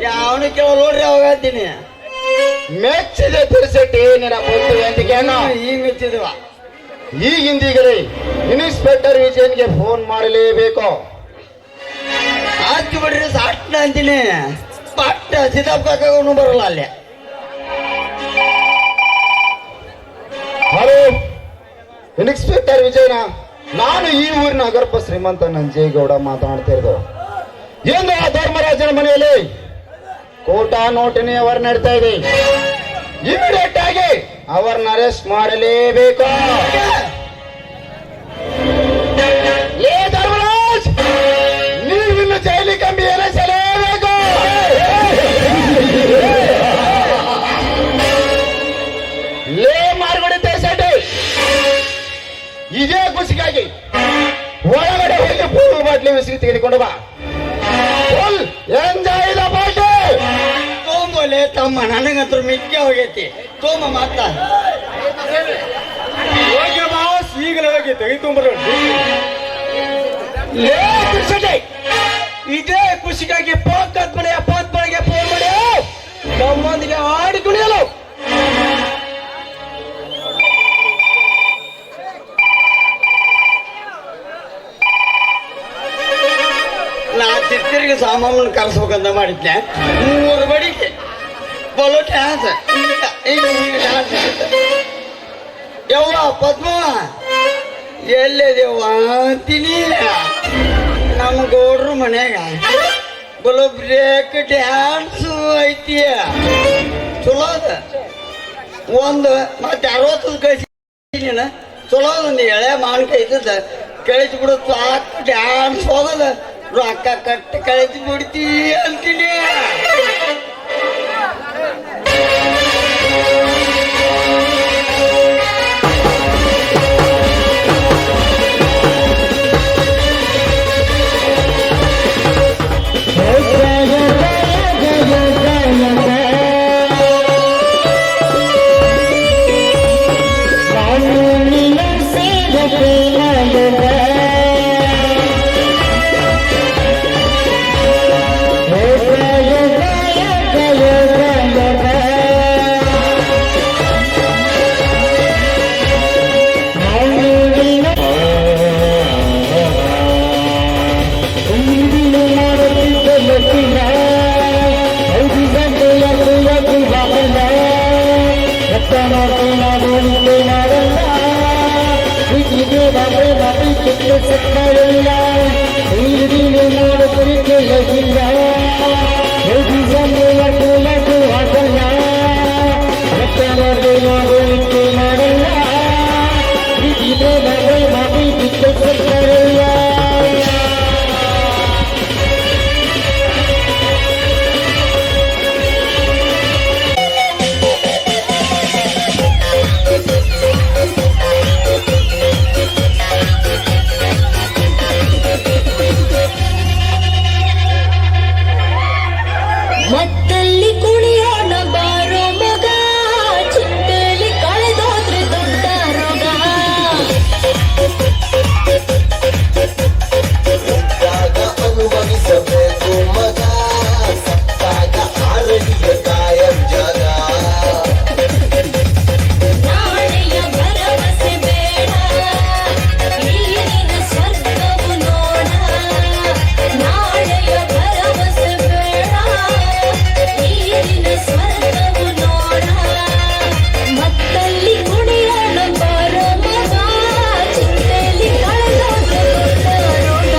ಯಾವನು ಕೇಳೋ ನೋಡ್ರಿ ಅವಾಗತ್ತೀನಿ. ಮೆಚ್ಚಿದೆ ತಿರ್ಸೆಟ್ಟಿ ನಿನ್ನ ಬುದ್ಧಿವಂತಿಕೆಯನ್ನು. ಈಗ ಮೆಚ್ಚಿದ್ವ. ಈಗಿಂದೀಗಲೇ ಇನ್ಸ್ಪೆಕ್ಟರ್ ವಿಜಯನ್ಗೆ ಫೋನ್ ಮಾಡಲೇಬೇಕು. ಆಯ್ತು ಬಿಡ್ರಿ, ಸಾಟ್ನ ಅಂತೀನಿ. ಪಟ್ಟ ಸಿದ್ದಾಪುರಕ್ಕೂ ಬರಲ್ಲ ಅಲ್ಲಿ. ಹಲೋ ಇನ್ಸ್ಪೆಕ್ಟರ್ ವಿಜಯನ, ನಾನು ಈ ಊರಿನ ಅಗರ್ಭ ಶ್ರೀಮಂತ ನಂಜೇಗೌಡ ಮಾತನಾಡ್ತಾ ಇರೋದು. ಎಂದು ಆ ಧರ್ಮರಾಜನ ಮನೆಯಲ್ಲಿ ಕೋಟ ನೋಟಿನ ಅವರ್ ನಡೀತಾ ಇದೆ. ಇಮಿಡಿಯೇಟ್ ಆಗಿ ಅವರನ್ನ ಅರೆಸ್ಟ್ ಮಾಡಲೇಬೇಕು. ಲೇ ಧರ್ಮರಾಜ್, ನೀವಿನ್ನು ಜೈಲಿ ಕಂಬಿ ಏರಿಸಲೇಬೇಕು. ಲೇ ಮಾರ್ಗಡೆ ತೆರೆಸೆಟ್ಟೆ, ಇದೇ ಖುಷಿಗಾಗಿ ಒಳಗಡೆ ಹೋಗಿ ಫುಲ್ ಬಾಟ್ಲಿ ವಿಸಿರಿ ತೆಗೆದುಕೊಂಡು ಬಾ. Full enjoy the party. ತೋಂಬೋಲೆ ತಮ್ಮ, ನನಗಂತೂ ಮಿಕ್ಕ ಹೋಗೈತಿ. ತೋಮ ಮಾತ ಓಕೆ ಬಾಸ್, ಈಗಲೇ ಹೋಗಿ ತೆಗೆದುಕೊಂಡ್ಬರೋಣ. ಲೇ ತಿರ್ಸೆಟ್ಟೆ, ಇದೇ ಖುಷಿಗಾಗಿ ಪಕ್ಕದ ಮನೆಯ ಪತ್ಮನೆಗೆ ಫೋನ್ ಮಾಡಿ ನಮ್ಮೊಂದಿಗೆ ಆಡಿ ಕುಣಿಯಲು. ನಾ ಚಿತ್ತರಿಗೆ ಸಾಮಾನು ಕರ್ಸ್ಬೇಕಂತ ಮಾಡಿದ್ದೆ. 3 ಬಡಿಗೆ ಬಲೋ ಡ್ಯಾನ್ಸ್. ಈಗ ಯವ್ವ ಪದ್ಮವ್ವ ಎಲ್ಲಿದೆವ್ವ ಅಂತೀನಿ. ನಮ್ಮ ಗೌಡ್ರ ಮನ್ಯಾಗ ಬಲೋ ಬ್ರೇಕ್ ಡ್ಯಾನ್ಸು ಐತಿ, ಚಲೋ ಅದ. ಒಂದು ಮತ್ತೆ 60 ಕಳಿಸಿನ ಚಲೋ ಒಂದು ಎಳೆ ಮಾವಿನಕಾಯಿ ಇದ್ದದ ಕಳಿಸಿ ಬಿಡು, ಸಾಕು ಡ್ಯಾನ್ಸ್ ಹೋಗದ. ರೊಕ್ಕ ಕಟ್ಟಿ ಕಳಿಸಿ ಬಿಡ್ತೀ ಅಂತೀನಿ. Come on, ಪ್ರೀತಿ ಸಕ್ಕಳಿಲ್ಲ ಪ್ರೀತಿ ನೋಡು ಪ್ರೀತಿ ಇಲ್ಲ ಹಾಕಲ್ಲ ಮತ್ತೆ ಮಾಡಲ್ಲ ಪ್ರೀತಿ ಸಕ್ಕಳಿಲ್ಲ ಮತ್ತಲ್ಲಿ ಕುಣಿಯೋಣ ಬಾರೋ ಮಗ ಚಿಂತೆಲಿ ಕಳೆದೋದ್ರೆ ದೊಡ್ಡ ರೋಗ ಅನುಭವಿಸಬೇಕು ಮಗ ಸತ್ತಾಗ ಆರಡಿಯ ಕಾಯಂ ಜಗ ನಾಳೆಯ ಭರವಸೆ ಬೇಡ ನೀರಿನ ಸ್ವರ್ಗವು ನೋಡ ನಾಳೆಯ ಭರವಸೆ ಬೇಡ ನೀರಿನ ಸ್ವರ್ಗವು ನೋಡ ಮತ್ತಲ್ಲಿ ಕುಣಿಯೋಣ ಬಾರೋ ಮಗ ಚಿಂತೆಲಿ ಕಳೆದೋದ್ರೆ ದೊಡ್ಡ ರೋಗ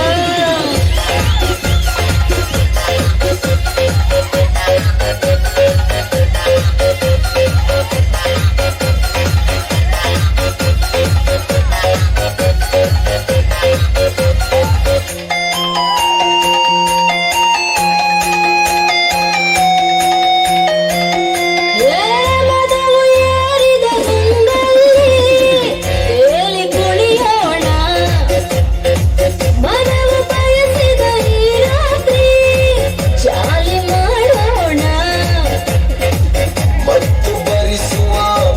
ಮದವು ಏರಿದ ಸುಂದಲ್ಲಿ ತೇಲಿ ಕುಣಿಯೋಣ ಮನವು ಬಯಸಿದ ಈ ರಾತ್ರಿ ಚಾಲಿ ಮಾಡೋಣ ಮತ್ತು ಭರಿಸುವ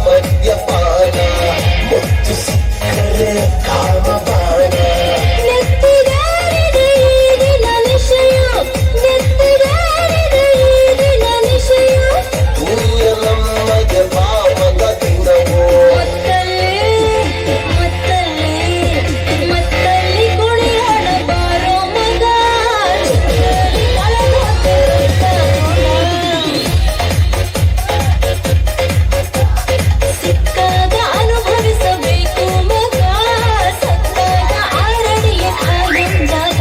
ಮದ್ಯಪಾನ ಮತ್ತು ಸಿಕ್ಕರೆ ಕಾಮಪಾನ ನೆತ್ತಿಗಾರಿದ ಈ ದಿನ ನಿಶಯ ನೆತ್ತಿಗಾರಿದ ಈ ದಿನ ನಿಶಯ ಸೂರ್ಯ ನಮಗೆ ಭಾವದ ದಿನವೋ ಮತ್ತಲ್ಲಿ ಕುಣಿಯೋಣ ಬಾರೋ ಮಗ ಚಿಂತೆಲಿ ಕಳೆದೋದ್ರೆ ಸಿಕ್ಕಾಗ ಅನುಭವಿಸಬೇಕು ಮಗ ಸತ್ತಾಗ ಆರಡಿಯ ಕಾಯಂ ಜಾಗ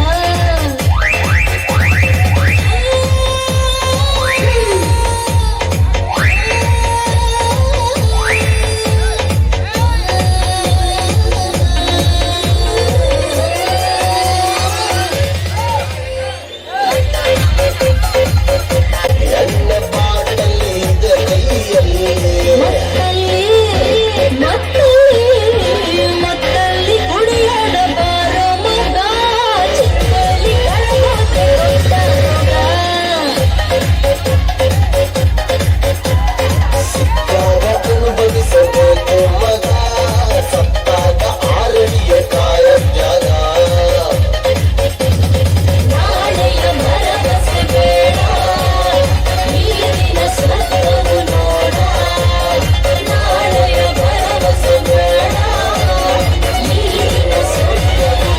ಎಲ್ಲ ಬಾಟಲಿ ಇದೆ ಕೈಯಲ್ಲಿ ಮತ್ತಲ್ಲಿ ಕುಡಿಯೋಣ ಬಾರೋ ಮಗ ಚಿಂತೆಲಿ ಕಳೆದೋದ್ರೆ ದೊಡ್ಡ ಸಿಕ್ಕಾಗ ಅನುಭವಿಸಬೇಕು ಮಗ ಸತ್ತಾಗ ಆರಡಿಯ ಕಾಯಂ ಜಗ ನಾಳೆಯ ಭರವಸೆ ಬೇಡ ನೀರಿನ ಸ್ವರ್ಗವು ನೋಡ ನಾಳೆಯ ಭರವಸೆ ಬೇಡ ನೀರಿನ ಸ್ವರ್ಗವು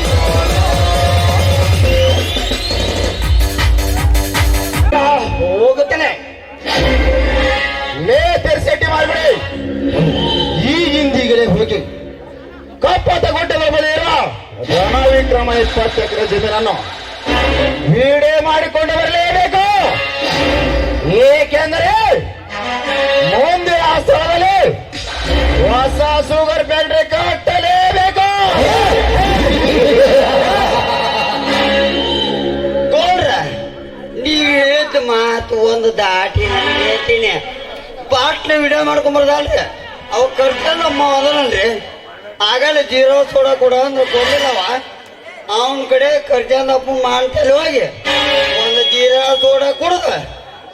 ಹೋಗುತ್ತೇನೆ ಲೇ ತೆರ್ಸೆಟ್ಟಿ ಮಾಡ್ಬಿಡಿ ಈ ಹಿಂದಿಗಡೆ ಹೋಗಿ ಕಪ್ಪತ್ತ ಗುಡ್ಡದ ಬಳಿ ಇರುವ ರಣವಿಕ್ರಮ 20 ಎಕರೆ ಜಮೀನನ್ನು ವೀಡೆ ಮಾಡಿಕೊಂಡು ಬರಲೇಬೇಕು ಏಕೆಂದರೆ ಮುಂದೆ ಆ ಸ್ಥಳದಲ್ಲಿ ಹೊಸ ಶುಗರ್ ಫ್ಯಾಕ್ಟರಿ ಕಟ್ಟಲೇಬೇಕು ಗೌಡ್ರ ನೀವ್ ಹೇಳಿದ ಮಾತು ಒಂದು ದಾಟಿ ನಾನು ಹೇಳ್ತೀನಿ ಬಾಟ್ಲಿ ವಿಡಿಯೋ ಮಾಡ್ಕೊಂಬರ್ದಲ್ರಿ ಅವ್ ಕರ್ಕೊಂಡು ಅಮ್ಮ ಅದನಲ್ರಿ ಆಗಲೇ ಜೀರೋ ಸೋಡಾ ಕೊಡ ಅಂದ್ರೆ ಕೊಡ್ಲಿಲ್ಲವ ಅವನ ಕಡೆ ಕರ್ಜಂದಪ್ಪ ಮಾಡ್ತೇಲಿ ಹೋಗಿ ಒಂದು ಜೀರಾ ಸೋಡಾ ಕುಡ್ದ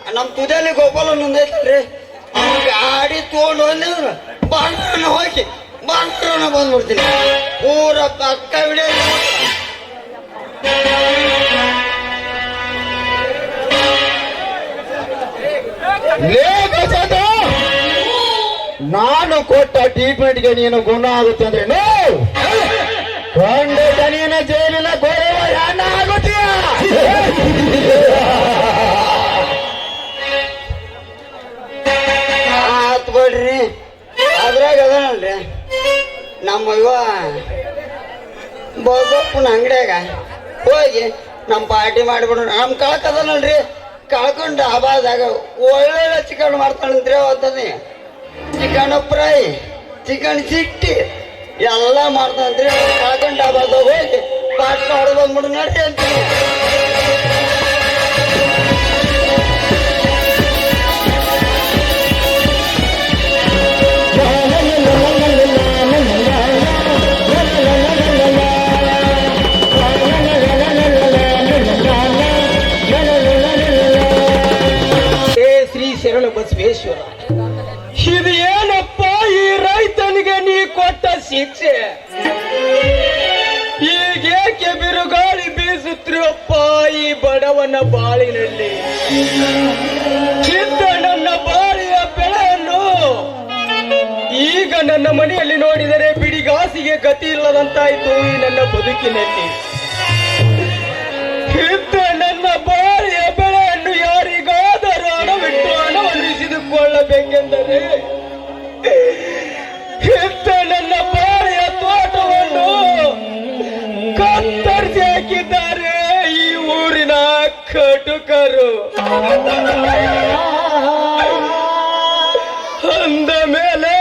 ನಮ್ಮ ತುದಿಯಲ್ಲಿ ಗೋಪಾಲ ನಂದೈತಲ್ರಿ ಅವ್ನ ಗಾಡಿ ತೊಗೊಂಡು ಬಂದಿದ್ರು ಬಾಂಡ್ರನ್ನ ಹೋಗಿ ಬಾಂಡ್ರನ್ನ ಬಂದ್ಬಿಡ್ತೀನಿ ಪೂರ ಪಕ್ಕ ವಿಡಿಯೋ ನಾನು ಕೊಟ್ಟ ಟ್ರೀಟ್ಮೆಂಟ್ಗೆ ನೀನು ಗುಣ ಆಗುತ್ತೆ ಅಂದ್ರೆ ನೋ ಖಂಡಿತ ನೀನು ಜೈಲಿನ ಗೋರವ ಯಾನ ಆಗುತ್ತೀಯ ಆತ್ ಬಿಡ್ರಿ ಅದ್ರಾಗ ಅದನಲ್ರಿ ನಮ್ಮ ಇವ ಬಸಪ್ಪನ ಅಂಗಡಿಯಾಗ ಹೋಗಿ ನಮ್ಮ ಪಾರ್ಟಿ ಮಾಡಿಬಿಡು. ನಮ್ಮ ಕಳ್ಕದನಲ್ರಿ, ಕಳ್ಕೊಂಡು ಹಬ್ಬದಾಗ ಒಳ್ಳೊಳ್ಳೆ ಚಿಕನ್ ಮಾಡ್ತಾಳಂತ್ರಿ. ಅವತ್ತನೇ ಚಿಕನ್ ಫ್ರೈ, ಚಿಕನ್ ಸಿಟ್ಟಿ ಎಲ್ಲ ಮಾಡ್ತಾನಂತ್ರಿ. ಕಳ್ಕೊಂಡು ಹಬ್ಬದಾಗ ಹೋಗಿ ಪಾಠ ಹೊಡೆದು ಬಂದ್ಬಿಡು ನಡ್ರಿ ಅಂತೀನಿ. ಶ್ರೀ ಶರಣ ಬಸವೇಶ್ವರ, ಇದು ಏನಪ್ಪ ಈ ರೈತನಿಗೆ ನೀ ಕೊಟ್ಟ ಶಿಕ್ಷೆ? ಈಗೇಕೆ ಬಿರುಗಾಳಿ ಬೀಸುತ್ತಿರುವಪ್ಪ ಈ ಬಡವನ ಬಾಳಿನಲ್ಲಿ? ಚಿತ್ತ ನನ್ನ ಬಾಳಿಯ ಬೆಳೆಯನ್ನು ಈಗ ನನ್ನ ಮನೆಯಲ್ಲಿ ನೋಡಿದರೆ ಬಿಡಿಗಾಸಿಗೆ ಗತಿ ಇಲ್ಲದಂತಾಯ್ತು ಈ ನನ್ನ ಬದುಕಿನಲ್ಲಿ. ಇದ್ದ ನನ್ನ ಬಾಳಿಯ ಬೆಳೆಯನ್ನು ಯಾರಿಗಾದರೂ ಹಣವಿಟ್ಟು ಹಣವನ್ನು ಇಸಿದುಕೊಳ್ಳಬೇಕೆಂದರೆ ಇದ್ದ ನನ್ನ ಬಾಳಿಯ ತೋಟವನ್ನು ಕತ್ತರಿಸಿ ಹಾಕಿದ್ದಾರೆ ಈ ಊರಿನ ಕಟುಕರು. ಅಂದ ಮೇಲೆ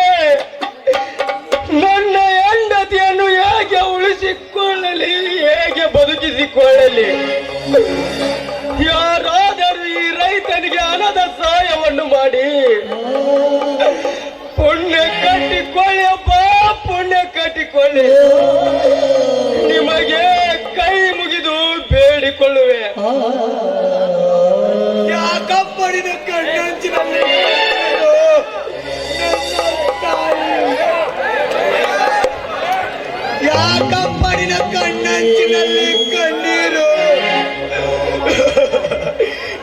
ನನ್ನ ಹೆಂಡತಿಯನ್ನು ಹೇಗೆ ಉಳಿಸಿಕೊಳ್ಳಲಿ, ಹೇಗೆ ಬದುಕಿಸಿಕೊಳ್ಳಲಿ? ಯಾರಾದರೂ ಈ ರೈತನಿಗೆ ಹಣದ ಸಹಾಯವನ್ನು ಮಾಡಿ ಪುಣ್ಯ ಕಟ್ಟಿಕೊಳ್ಳಿ ಅಪ್ಪ, ಪುಣ್ಯ ಕಟ್ಟಿಕೊಳ್ಳಿ. ನಿಮಗೆ ಕೈ ಮುಗಿದು ಬೇಡಿಕೊಳ್ಳುವೆ. ಯಾಕಪ್ಪಡಿದ ಕಣ್ಣಂಚಿನಲ್ಲಿ ಯಾಕಪ್ಪಡಿನ ಕಣ್ಣಂಚಿನಲ್ಲಿ ಕಣ್ಣೀರು?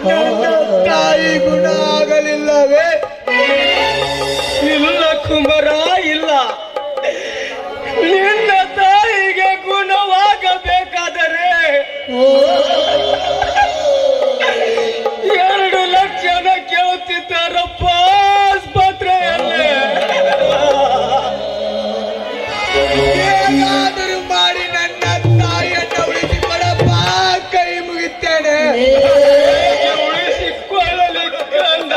ನನ್ನ ತಾಯಿ ಗುಣ ಆಗಲಿಲ್ಲವೇ? ಇಲ್ಲ ಕುಮಾರ, ಇಲ್ಲ. ನಿನ್ನ ತಾಯಿಗೆ ಗುಣವಾಗಬೇಕಾದರೆ 2 ಲಕ್ಷನ ಕೇಳುತ್ತಿದ್ದಾರಪ್ಪ ಆಸ್ಪತ್ರೆಯಲ್ಲಿ. ಹೇಗಾದರೂ ಮಾಡಿ ನನ್ನ ತಾಯಿಯನ್ನು ಉಳಿಸಿಕೊಳ್ಳಪ್ಪ, ಕೈ ಮುಗಿತೇನೆ. ಉಳಿಸಿಕೊಳ್ಳಲಿ ಕಂದ,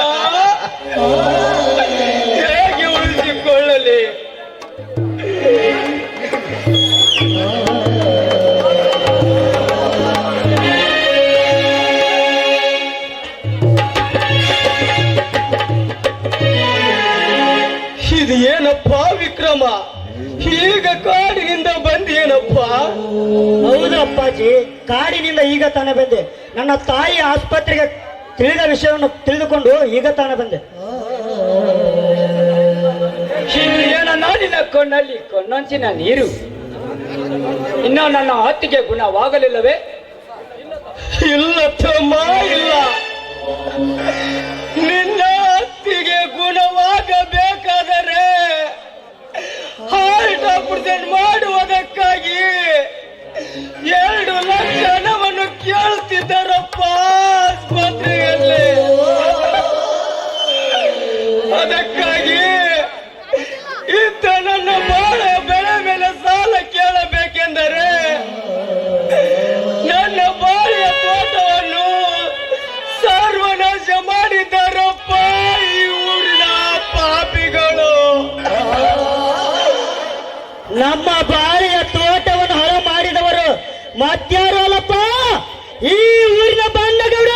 ಹೇಗೆ ಉಳಿಸಿಕೊಳ್ಳಲಿ? ಇದು ಏನಪ್ಪ ವಿಕ್ರಮ, ಈಗ ಕಾಡಿನಿಂದ ಬಂದೇನಪ್ಪ? ಹೌದು ಅಪ್ಪಾಜಿ, ಕಾಡಿನಿಂದ ಈಗ ತಾನೇ ಬಂದೆ. ನನ್ನ ತಾಯಿ ಆಸ್ಪತ್ರೆಗೆ ತಿಳಿದ ವಿಷಯವನ್ನು ತಿಳಿದುಕೊಂಡು ಈಗ ತಾನೇ ಬಂದೆ. ಏನ ನಾಡಿನ ಕಣ್ಣಲ್ಲಿ ಕಣ್ಣಂಚಿನ ನೀರು, ಇನ್ನ ನನ್ನ ಹತ್ತಿಗೆ ಗುಣವಾಗಲಿಲ್ಲವೇ? ಇಲ್ಲ ತಮ್ಮ, ಇಲ್ಲ. ನಿನ್ನ ಹತ್ತಿಗೆ ಗುಣವಾಗಬೇಕಾದರೆ ಹಾರ್ಟ್ ಆಪರೇಷನ್ ಮಾಡುವುದಕ್ಕಾಗಿ 2 ಲಕ್ಷ ಹಣವನ್ನು ಕೇಳುತ್ತಿದ್ದಾರಪ್ಪ ಆಸ್ಪತ್ರೆಯಲ್ಲಿ. ಅದಕ್ಕಾಗಿ ಇದ್ದ ನನ್ನ ಬಾಳೆ ಬೆಳೆ ಮೇಲೆ ಸಾಲ ಕೇಳಬೇಕೆಂದರೆ ನನ್ನ ಬಾಳೆಯ ತೋಟವನ್ನು ಸರ್ವನಾಶ ಮಾಡಿದ್ದಾರಪ್ಪ ಈ ಊರಿನ ಪಾಪಿಗಳು. ನಮ್ಮ ಬಾಳೆಯ ತೋಟವನ್ನು ಹಾಳು ಮಾಡಿದವರು ಮತ್ಯಾರು ಅಲ್ಲಪ್ಪ, ಈ ಊರಿನ ಬಣ್ಣಗೌಡ.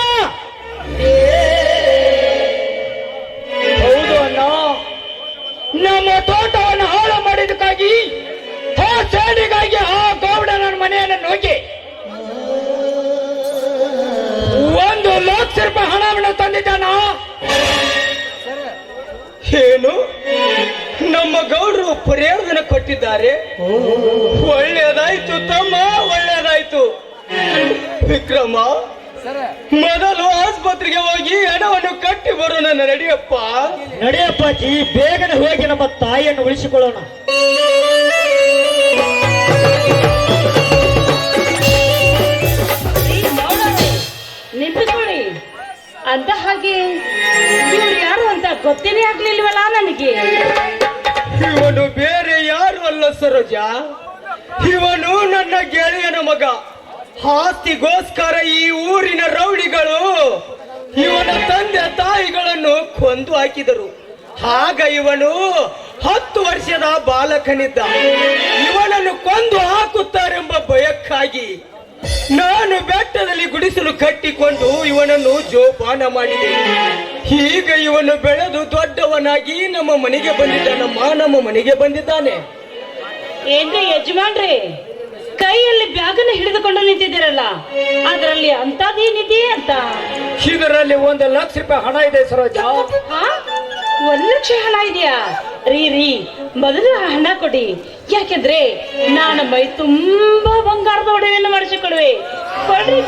ಹೌದು ಅಣ್ಣ, ನಮ್ಮ ತೋಟವನ್ನು ಹಾಳು ಮಾಡಿದಕ್ಕಾಗಿ ಆ ಸೇಡಿಗಾಗಿ ಆ ಗೌಡ ನನ್ನ ಮನೆಯನ್ನು ನುಗ್ಗಿ 1 ಲಕ್ಷ ರೂಪಾಯಿ ಹಣವನ್ನು ತಂದಿದ್ದಾನ. ಏನು, ನಮ್ಮ ಗೌಡರು ಪ್ರಯೋಜನ ಕೊಟ್ಟಿದ್ದಾರೆ. ಒಳ್ಳೆಯದಾಯ್ತು ತಮ್ಮ, ಒಳ್ಳೆಯದಾಯ್ತು. ವಿಕ್ರಮ, ಮೊದಲು ಆಸ್ಪತ್ರೆಗೆ ಹೋಗಿ ಹಣವನ್ನು ಕಟ್ಟಿ ಬರೋಣ. ನಡಿಯಪ್ಪ. ನಡೆಯಪ್ಪಾಜಿ, ಬೇಗನೆ ಹೋಗಿ ನಮ್ಮ ತಾಯಿಯನ್ನು ಉಳಿಸಿಕೊಳ್ಳೋಣ. ನಿಂತುಕೊಳ್ಳಿ. ಅಂತ ಹಾಗೆ ಇವ್ರು ಯಾರು ಅಂತ ಗೊತ್ತೇನೇ ಆಗ್ಲಿಲ್ವಲ್ಲ ನನಗೆ. ಇವನು ಬೇರೆ ಯಾರು ಅಲ್ಲ ಸರೋಜ, ಇವನು ನನ್ನ ಗೆಳೆಯನ ಮಗ. ಆಸ್ತಿಗೋಸ್ಕರ ಈ ಊರಿನ ರೌಡಿಗಳು ಇವನ ತಂದೆ ತಾಯಿಗಳನ್ನು ಕೊಂದು ಹಾಕಿದರು. ಆಗ ಇವನು 10 ವರ್ಷದ ಬಾಲಕನಿದ್ದ. ಇವನನ್ನು ಕೊಂದು ಹಾಕುತ್ತಾರೆಂಬ ಭಯಕ್ಕಾಗಿ ನಾನು ಬೆಟ್ಟದಲ್ಲಿ ಗುಡಿಸಲು ಕಟ್ಟಿಕೊಂಡು ಇವನನ್ನು ಜೋಪಾನ ಮಾಡಿದೆ. ಈಗ ಇವನು ಬೆಳೆದು ದೊಡ್ಡವನಾಗಿ ನಮ್ಮ ಮನೆಗೆ ಬಂದಿದ್ದಾನೆ. ಏನ್ರಿ ಯಜಮಾನ್ರಿ, ಕೈಯಲ್ಲಿ ಬ್ಯಾಗನ್ನು ಹಿಡಿದುಕೊಂಡು ನಿಂತಿದ್ದೀರಲ್ಲ, ಅದರಲ್ಲಿ ಅಂತದೇನಿದೆ ಅಂತ? ಇದರಲ್ಲಿ 1 ಲಕ್ಷ ರೂಪಾಯಿ ಹಣ ಇದೆ ಸರೋಜ. 1 ಲಕ್ಷ ಹಣ ಇದೆಯಾ? ರೀ ಮೊದಲು ಆ ಹಣ ಕೊಡಿ, ಯಾಕೆಂದ್ರೆ ನಾನು ಮೈ ತುಂಬಾ ಬಂಗಾರದ ಒಡವೆಯನ್ನು ಮಾಡಿಸಿಕೊಡುವೆ. ಕೊಡ್ರಿ.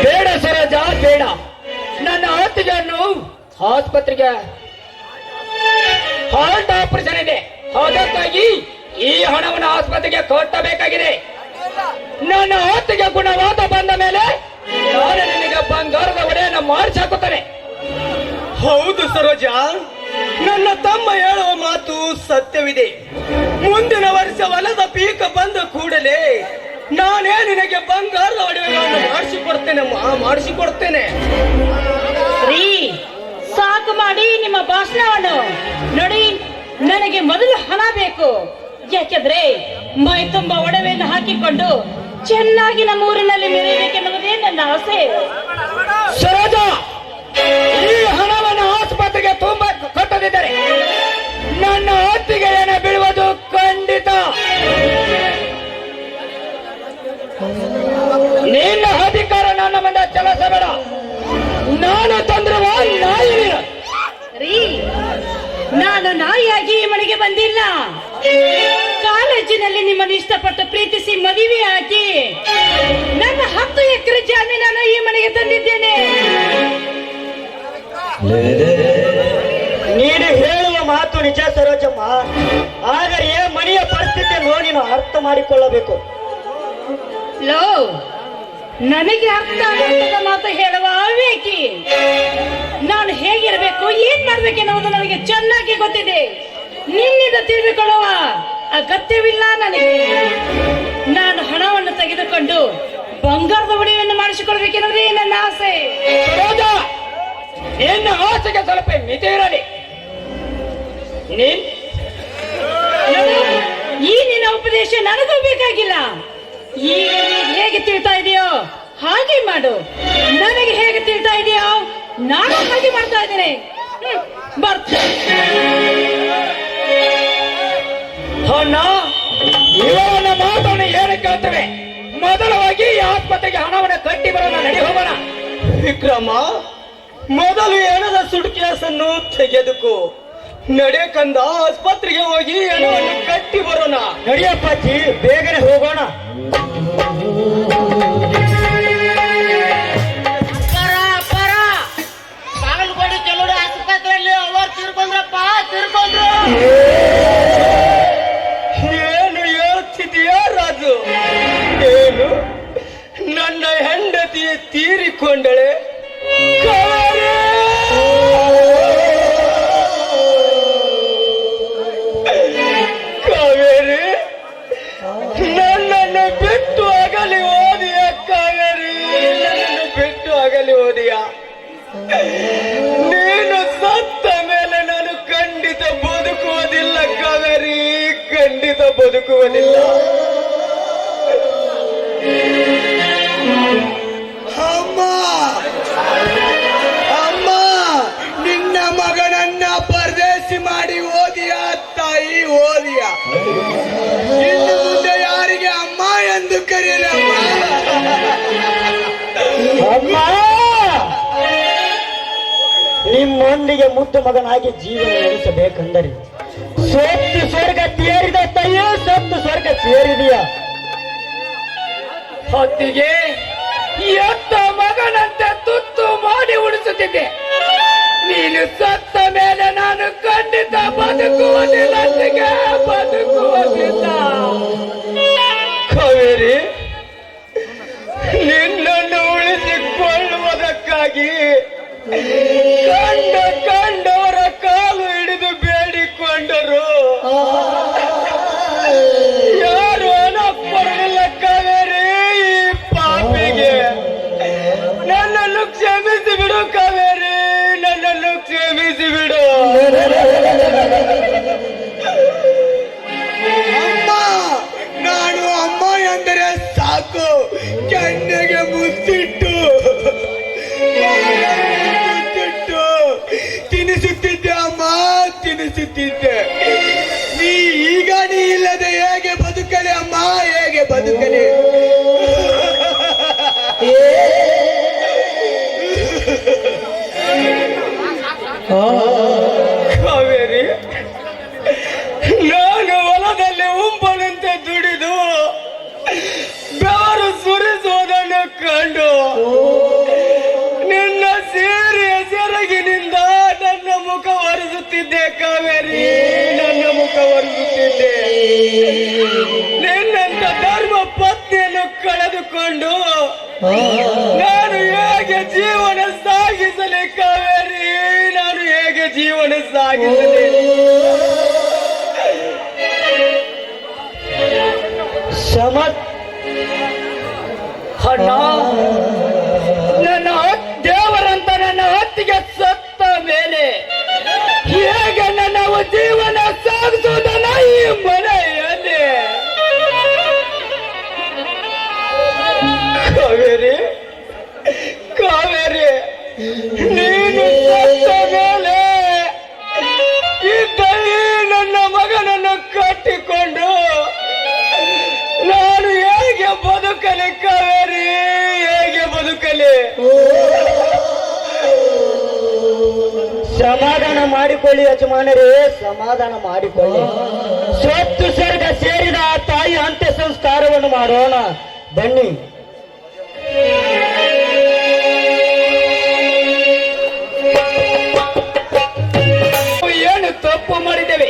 ಬೇಡ ಸರೋಜ, ಬೇಡ. ನನ್ನ ಅತ್ತಿಗೆಯನ್ನು ಆಸ್ಪತ್ರೆಗೆ ಹಾರ್ಟ್ ಆಪರೇಷನ್ ಇದೆ, ಅದಕ್ಕಾಗಿ ಈ ಹಣವನ್ನು ಆಸ್ಪತ್ರೆಗೆ ಕೊಟ್ಟಬೇಕಾಗಿದೆ. ನನ್ನ ಅತ್ತಿಗೆ ಗುಣವಾದ ಬಂದ ಮೇಲೆ ನಾನು ನಿನಗೆ ಬಂಗಾರದ ಒಡೆಯನ್ನು ಮಾಡಿಸಾಕುತ್ತೇನೆ. ಹೌದು ಸರೋಜ, ನನ್ನ ತಮ್ಮ ಹೇಳುವ ಮಾತು ಸತ್ಯವಿದೆ. ಮುಂದಿನ ವರ್ಷ ಹೊಲದ ಪೀಕ ಬಂದ ಕೂಡಲೇ ನಾನೇ ನಿನಗೆ ಬಂಗಾರದ ಒಡವೆಗಳನ್ನು ಮಾಡಿಸಿಕೊಡ್ತೇನೆ. ರೀ, ಸಾಕು ಮಾಡಿ ನಿಮ್ಮ ಭಾಷಣವನ್ನು. ನೋಡಿ, ನನಗೆ ಮೊದಲು ಹಣ ಬೇಕು, ಯಾಕೆಂದ್ರೆ ಮೈ ತುಂಬಾ ಒಡವೆಯನ್ನು ಹಾಕಿಕೊಂಡು ಚೆನ್ನಾಗಿ ನಮ್ಮ ಊರಿನಲ್ಲಿ ಮೆರೆಯಬೇಕೆನ್ನುವುದೇ ನನ್ನ ಆಸೆ. ಸರೋಜ, ಈ ಹಣವನ್ನು ಆಸ್ಪತ್ರೆಗೆ ತುಂಬ ಕೊಟ್ಟದಿದ್ದರೆ ನನ್ನ ಅತ್ತಿಗೆ ಏನ ಬೀಳುವುದು ಖಂಡಿತ. ನಿನ್ನ ಅಧಿಕಾರ ನನ್ನ ಮುಂದೆ ಚಲಿಸಬೇಡ. ನಾನು ತಂದಿರುವ ನಾಯಿ ನೀನು. ರೀ, ನಾನು ನಾಯಿಯಾಗಿ ಈ ಮನೆಗೆ ಬಂದಿಲ್ಲ. ಕಾಲೇಜಿನಲ್ಲಿ ನಿಮ್ಮನ್ನು ಇಷ್ಟಪಟ್ಟು ಪ್ರೀತಿಸಿ ಮದುವೆ ಹಾಕಿ ನನ್ನ 10 ಎಕರೆ ಜಮೀನನ್ನು ಈ ಮನೆಗೆ ತಂದಿದ್ದೇನೆ. ನೀನು ಹೇಳುವ ಮಾತು ನಿಜ ಸರೋಜಮ್ಮ, ಆದರೆ ಮನೆಯ ಪರಿಸ್ಥಿತಿಯನ್ನು ನೀನು ಅರ್ಥ ಮಾಡಿಕೊಳ್ಳಬೇಕು. ಲೋ, ನನಗೆ ಅರ್ಥ ಆಗುತ್ತದ ಮಾತು ಹೇಳುವ ಅವೇಕಿ. ನಾನು ಹೇಗಿರಬೇಕು, ಏನ್ ಮಾಡ್ಬೇಕೆನ್ನುವುದು ನನಗೆ ಚೆನ್ನಾಗಿ ಗೊತ್ತಿದೆ. ನಿನ್ನಿಂದ ತಿಳಿದುಕೊಳ್ಳುವ ಅಗತ್ಯವಿಲ್ಲ ನನಗೆ. ನಾನು ಹಣವನ್ನು ತೆಗೆದುಕೊಂಡು ಬಂಗಾರದ ಒಡವೆಯನ್ನು ಮಾಡಿಸಿಕೊಳ್ಬೇಕೆನ್ನುವುದೇ ನನ್ನ ಆಸೆ. ಸರೋಜ, ನಿನ್ನ ಆಸೆಗೆ ಸ್ವಲ್ಪ ಮಿತಿ ಇರಲಿ. ನೋಡು, ಈ ನಿನ್ನ ಉಪದೇಶ ನನಗೂ ಬೇಕಾಗಿಲ್ಲ. ಈಗ ನೀನು ಹೇಗೆ ತಿಳ್ತಾ ಇದೆಯೋ ಹಾಗೆ ಮಾಡು. ನನಗೆ ಹೇಗೆ ತಿಳ್ತಾ ಇದೆಯೋ ನಾನು ಹಾಗೆ ಮಾಡ್ತಾ ಇದ್ದೇನೆ. ಅಣ್ಣ, ಇವನ ಮಾತನ್ನು ಏನು ಕೇಳ್ತೇವೆ? ಮೊದಲವಾಗಿ ಈ ಆಸ್ಪತ್ರೆಗೆ ಹಣವನ್ನು ಕಟ್ಟಿ ಬರೋಣ, ನಡಿ ಹೋಗೋಣ. ವಿಕ್ರಮ, ಮೊದಲು ಹೆಣದ ಸುಟ್ಕೇಸನ್ನು ತೆಗೆದುಕೋ. ನಡೆ ಕಂದ, ಆಸ್ಪತ್ರೆಗೆ ಹೋಗಿ ಹೆಣವನ್ನು ಕಟ್ಟಿ ಬರೋಣ. ನಡಿಯಪ್ಪಾಜಿ, ಬೇಗನೆ ಹೋಗೋಣ. ಬಾಗಲಕೋಟೆ ಕೆಲವರು ಆಸ್ಪತ್ರೆಯಲ್ಲಿ ಅವರು ತಿರ್ಕೊಂಡ್ರಪ್ಪ, ತಿರ್ಕೊಂಡ್ರು. ಏನು ಹೇಳ್ತಿದೀಯಾ ರಾಜು? ಏನು, ನನ್ನ ಹೆಂಡತಿ ತೀರಿಕೊಂಡಳೆ? ಕಾವೇರಿ, ನನ್ನನ್ನು ಬಿಟ್ಟು ಅಗಲಿ ಹೋದಿಯ? ಕಾವೇರಿ, ನನ್ನನ್ನು ಬಿಟ್ಟು ಅಗಲಿ ಹೋದಿಯ? ನೀನು ಸತ್ತ ಮೇಲೆ ನಾನು ಖಂಡಿತ ಬದುಕುವುದಿಲ್ಲ ಕಾವೇರಿ, ಖಂಡಿತ ಬದುಕುವುದಿಲ್ಲ. ಅಮ್ಮ, ಅಮ್ಮ, ನಿನ್ನ ಮಗನನ್ನ ಪರದೇಶಿ ಮಾಡಿ ಓದಿಯ ತಾಯಿ, ಓದಿಯ? ಇನ್ನು ಮುಂದೆ ಯಾರಿಗೆ ಅಮ್ಮ ಎಂದು ಕರೆಯಲಮ್ಮ? ಅಮ್ಮ, ನಿಮ್ಮೊಂದಿಗೆ ಮುದ್ದು ಮಗನಾಗಿ ಜೀವನ ನಡೆಸಬೇಕೆಂದರೆ ಸೊತ್ತು ಸ್ವರ್ಗ ಸೇರಿದ ತಾಯಿಯೇ ಸತ್ತು ಸ್ವರ್ಗ ಸೇರಿದೆಯಾ? ಹೊತ್ತಿಗೆ ಎತ್ತ ಮಗನಂತೆ ತುತ್ತು ಮಾಡಿ ಉಳಿಸುತ್ತಿದ್ದೆ. ನೀನು ಸತ್ತ ಮೇಲೆ ನಾನು ಖಂಡಿತ ಬದುಕುವುದಿಲ್ಲ, ಬದುಕುವುದಿಲ್ಲ. ಕಾವೇರಿ, ನಿನ್ನನ್ನು ಉಳಿಸಿಕೊಳ್ಳುವುದಕ್ಕಾಗಿ ಕಂಡವರ ಕಾಲು ಹಿಡಿದು ಬೇಡಿಕೊಂಡರು. ಯಾರು ನಿನ್ನಂತ ಧರ್ಮ ಪತ್ನಿಯನ್ನು ಕಳೆದುಕೊಂಡು ನಾನು ಹೇಗೆ ಜೀವನ ಸಾಗಿಸಲಿ ಕಾವೇರಿ, ನಾನು ಹೇಗೆ ಜೀವನ ಸಾಗಿಸಲಿ? ಅಣ್ಣ, ನನ್ನ ದೇವರಂತ ನನ್ನ ಹೊತ್ತಿಗೆ ಸತ್ತ ಮೇಲೆ ಹೇಗೆ ನನ್ನ ಜೀವನ ಸಾಗಿಸುವುದನ್ನ ಈ ಮನೆಯಲ್ಲಿ? ಕಾವೇರಿ, ಕಾವೇರಿ, ನೀನು ಸತ್ತ ಮೇಲೆ ಈ ದೈ ನನ್ನ ಮಗನನ್ನು ಕಟ್ಟಿಕೊಂಡು ನಾನು ಹೇಗೆ ಬದುಕಲಿ ಕಾವೇರಿ, ಹೇಗೆ ಬದುಕಲಿ? ಸಮಾಧಾನ ಮಾಡಿಕೊಳ್ಳಿ ಯಜಮಾನರೇ, ಸಮಾಧಾನ ಮಾಡಿಕೊಳ್ಳಿ. ಸ್ವತ್ತು ಸ್ವರ್ಗ ಸೇರಿದ ಆ ತಾಯಿ ಅಂತ್ಯ ಸಂಸ್ಕಾರವನ್ನು ಮಾಡೋಣ ಬನ್ನಿ. ಏನು ತಪ್ಪು ಮಾಡಿದ್ದೇವೆ?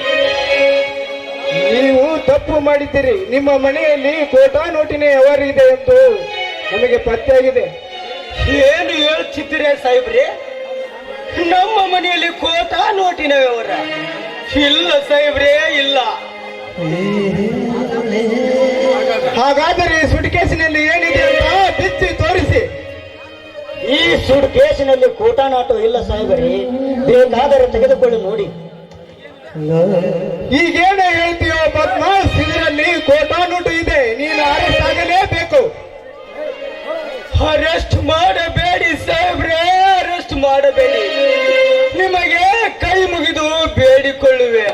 ನೀವು ತಪ್ಪು ಮಾಡಿದ್ದೀರಿ. ನಿಮ್ಮ ಮನೆಯಲ್ಲಿ ಕೋಟಾ ನೋಟಿನ ವ್ಯವಹಾರ ಇದೆ ಎಂದು ನಮಗೆ ಪತ್ತೆಯಾಗಿದೆ. ಏನು ಹೇಳ್ತಿದ್ದೀರಿ ಸಾಹೇಬ್ರೆ? ನಮ್ಮ ಮನೆಯಲ್ಲಿ ಕೋಟಾ ನೋಟಿನ ವ್ಯವಹಾರ ಇಲ್ಲ ಸಾಹೇಬ್ರೆ, ಇಲ್ಲ. ಹಾಗಾದರೆ ಸುಟ್ಕೇಸಿನಲ್ಲಿ ಏನಿದೆ ಅಂತ ಬಿಚ್ಚಿ ತೋರಿಸಿ. ಈ ಸುಡ್ ಕೇಸಿನಲ್ಲಿ ಕೋಟಾ ನಾಟು ಇಲ್ಲ ಸಾಹೇಬರೇ, ಬೇಕಾದರೆ ತೆಗೆದುಕೊಳ್ಳಿ ನೋಡಿ. ಈಗೇನು ಹೇಳ್ತೀಯೋ ಪದ್ಮ? ಇದರಲ್ಲಿ ಕೋಟಾ ನೋಟು ಇದೆ, ನೀನು ಅರೆಸ್ಟ್ ಆಗಲೇಬೇಕು. ಅರೆಸ್ಟ್ ಮಾಡಬೇಡಿ ಸಾಹೇಬ್ರೆ, ಅರೆಸ್ಟ್ ಮಾಡಬೇಡಿ. ನಿಮಗೆ ಕೈ ಮುಗಿದು ಬೇಡಿಕೊಳ್ಳುವೆ.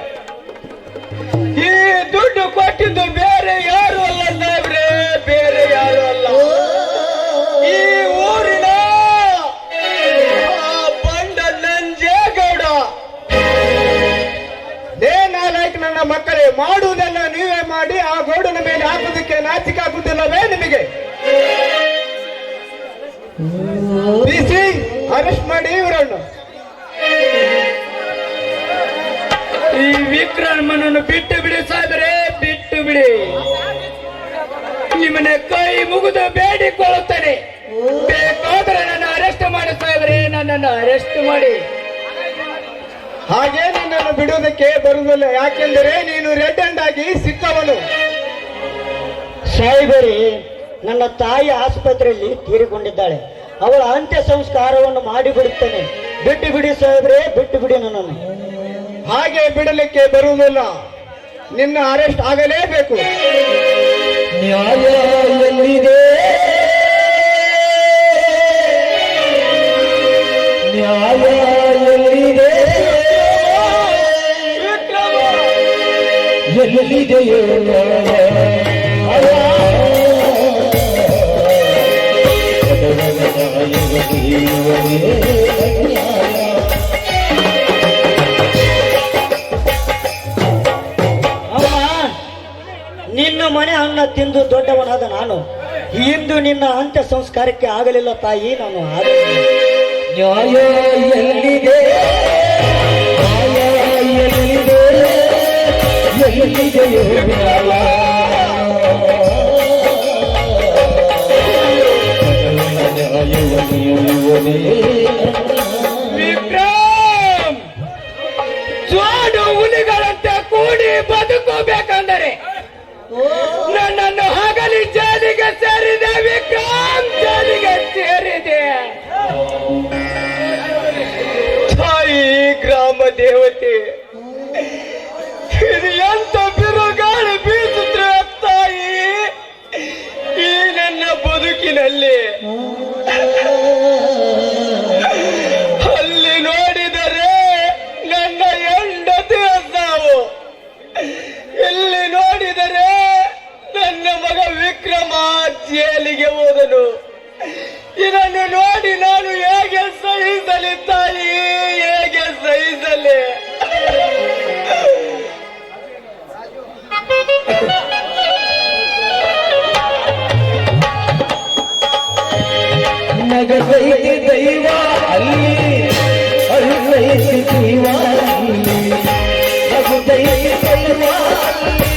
ಈ ದುಡ್ಡು ಕೊಟ್ಟಿದ್ದು ಬೇರೆ ಯಾರು ಅಲ್ಲ ಸಾಹೇಬ್ರೆ, ಬೇರೆ ಯಾರು ಅಲ್ಲ, ಈ ಊರಿನ ಆ ಬಂಡ ನಂಜೇಗೌಡ. ನಾಲ್ಕು ನನ್ನ ಮಕ್ಕಳೇ, ಮಾಡುವುದೆಲ್ಲ ನೀವೇ ಮಾಡಿ ಆ ಗೌಡನ ಮೇಲೆ ಹಾಕುವುದಕ್ಕೆ ನಾಚಿಕೆ ಆಗುವುದಿಲ್ಲವೇ ನಿಮಗೆ? ಬಿಸಿ ಅರೆಸ್ಟ್ ಮಾಡಿ ಇವರನ್ನು. ಈ ವಿಕ್ರಮನನ್ನು ಬಿಟ್ಟು ಬಿಡಿ ಸಾಹೇಬರೇ, ಬಿಟ್ಟು ಬಿಡಿ. ನಿಮ್ಮನ್ನ ಕೈ ಮುಗಿದು ಬೇಡಿಕೊಳ್ಳುತ್ತೇನೆ. ಬೇಕಾದ್ರೆ ನನ್ನ ಅರೆಸ್ಟ್ ಮಾಡಿ ಸಾಹೇಬರೇ, ನನ್ನನ್ನು ಅರೆಸ್ಟ್ ಮಾಡಿ. ಹಾಗೆ ನಿನ್ನನ್ನು ಬಿಡುವುದಕ್ಕೆ ಬರುವುದಿಲ್ಲ, ಯಾಕೆಂದರೆ ನೀನು ರೆಡ್ ಹ್ಯಾಂಡ್ ಆಗಿ ಸಿಕ್ಕವನು. ಸಾಹೇಬರೇ, ನನ್ನ ತಾಯಿ ಆಸ್ಪತ್ರೆಯಲ್ಲಿ ತೀರಿಕೊಂಡಿದ್ದಾಳೆ. ಅವಳ ಅಂತ್ಯ ಸಂಸ್ಕಾರವನ್ನು ಮಾಡಿಬಿಡುತ್ತೇನೆ. ಬಿಟ್ಟು ಬಿಡಿ ಸಾಹೇಬ್ರೆ, ಬಿಟ್ಟು ಬಿಡಿ ನನ್ನನ್ನು. ಹಾಗೆ ಬಿಡಲಿಕ್ಕೆ ಬರುವುದಿಲ್ಲ, ನಿನ್ನ ಅರೆಸ್ಟ್ ಆಗಲೇಬೇಕು. ನ್ಯಾಯ ಎಲ್ಲಿದೆ? ನ್ಯಾಯ ಎಲ್ಲಿದೆ? ಎಲ್ಲಿದೆಯೋ ನಿನ್ನ ಮನೆ ಅನ್ನ ತಿಂದು ದೊಡ್ಡವನಾದ ನಾನು ಇಂದು ನಿನ್ನ ಅಂತ್ಯ ಸಂಸ್ಕಾರಕ್ಕೆ ಆಗಲಿಲ್ಲ ತಾಯಿ, ನಾನು ಆಗಲಿಲ್ಲ. ನ್ಯಾಯ ಎಲ್ಲಿದೆ? ನ್ಯಾಯ ಎಲ್ಲಿದೆ? ಎಲ್ಲಿದೆಯೋ ನ್ಯಾಯ? ವಿಕ್ರಮ್, ಜೋಡು ಹುಲಿಗಳಂತೆ ಕೂಡಿ ಬದುಕಬೇಕಂದರೆ ನನ್ನನ್ನು ಹಗಲಿ ಜೈಲಿಗೆ ಸೇರಿದೆ. ವಿಕ್ರಮ್, ಜೈಲಿಗೆ ಸೇರಿದೆ. ತಾಯಿ ಗ್ರಾಮ ದೇವತೆ, ಇದು ಎಂತ ಬಿರುಗಾಳಿ ಬೀಸುತ್ತೆ ತಾಯಿ ಈ ನನ್ನ ಬದುಕಿನಲ್ಲಿ. ಅಲ್ಲಿ ನೋಡಿದರೆ ನನ್ನ ಹೆಂಡತಿಯ ಸಾವು, ಇಲ್ಲಿ ನೋಡಿದರೆ ನನ್ನ ಮಗ ವಿಕ್ರಮ ಜೈಲಿಗೆ ಹೋದನು. ಇದನ್ನು ನೋಡಿ ನಾನು ಹೇಗೆ ಸಹಿಸಲಿ ತಾಯಿ, ಹೇಗೆ ಸಹಿಸಲಿ? ನಗದೈತಿ ದೈವ ಅಲ್ಲಿ, ಅಲ್ಲೈತಿ ದೈವ ಅಲ್ಲಿ, ನಗುದೈತಿ ದೈವ ಅಲ್ಲಿ.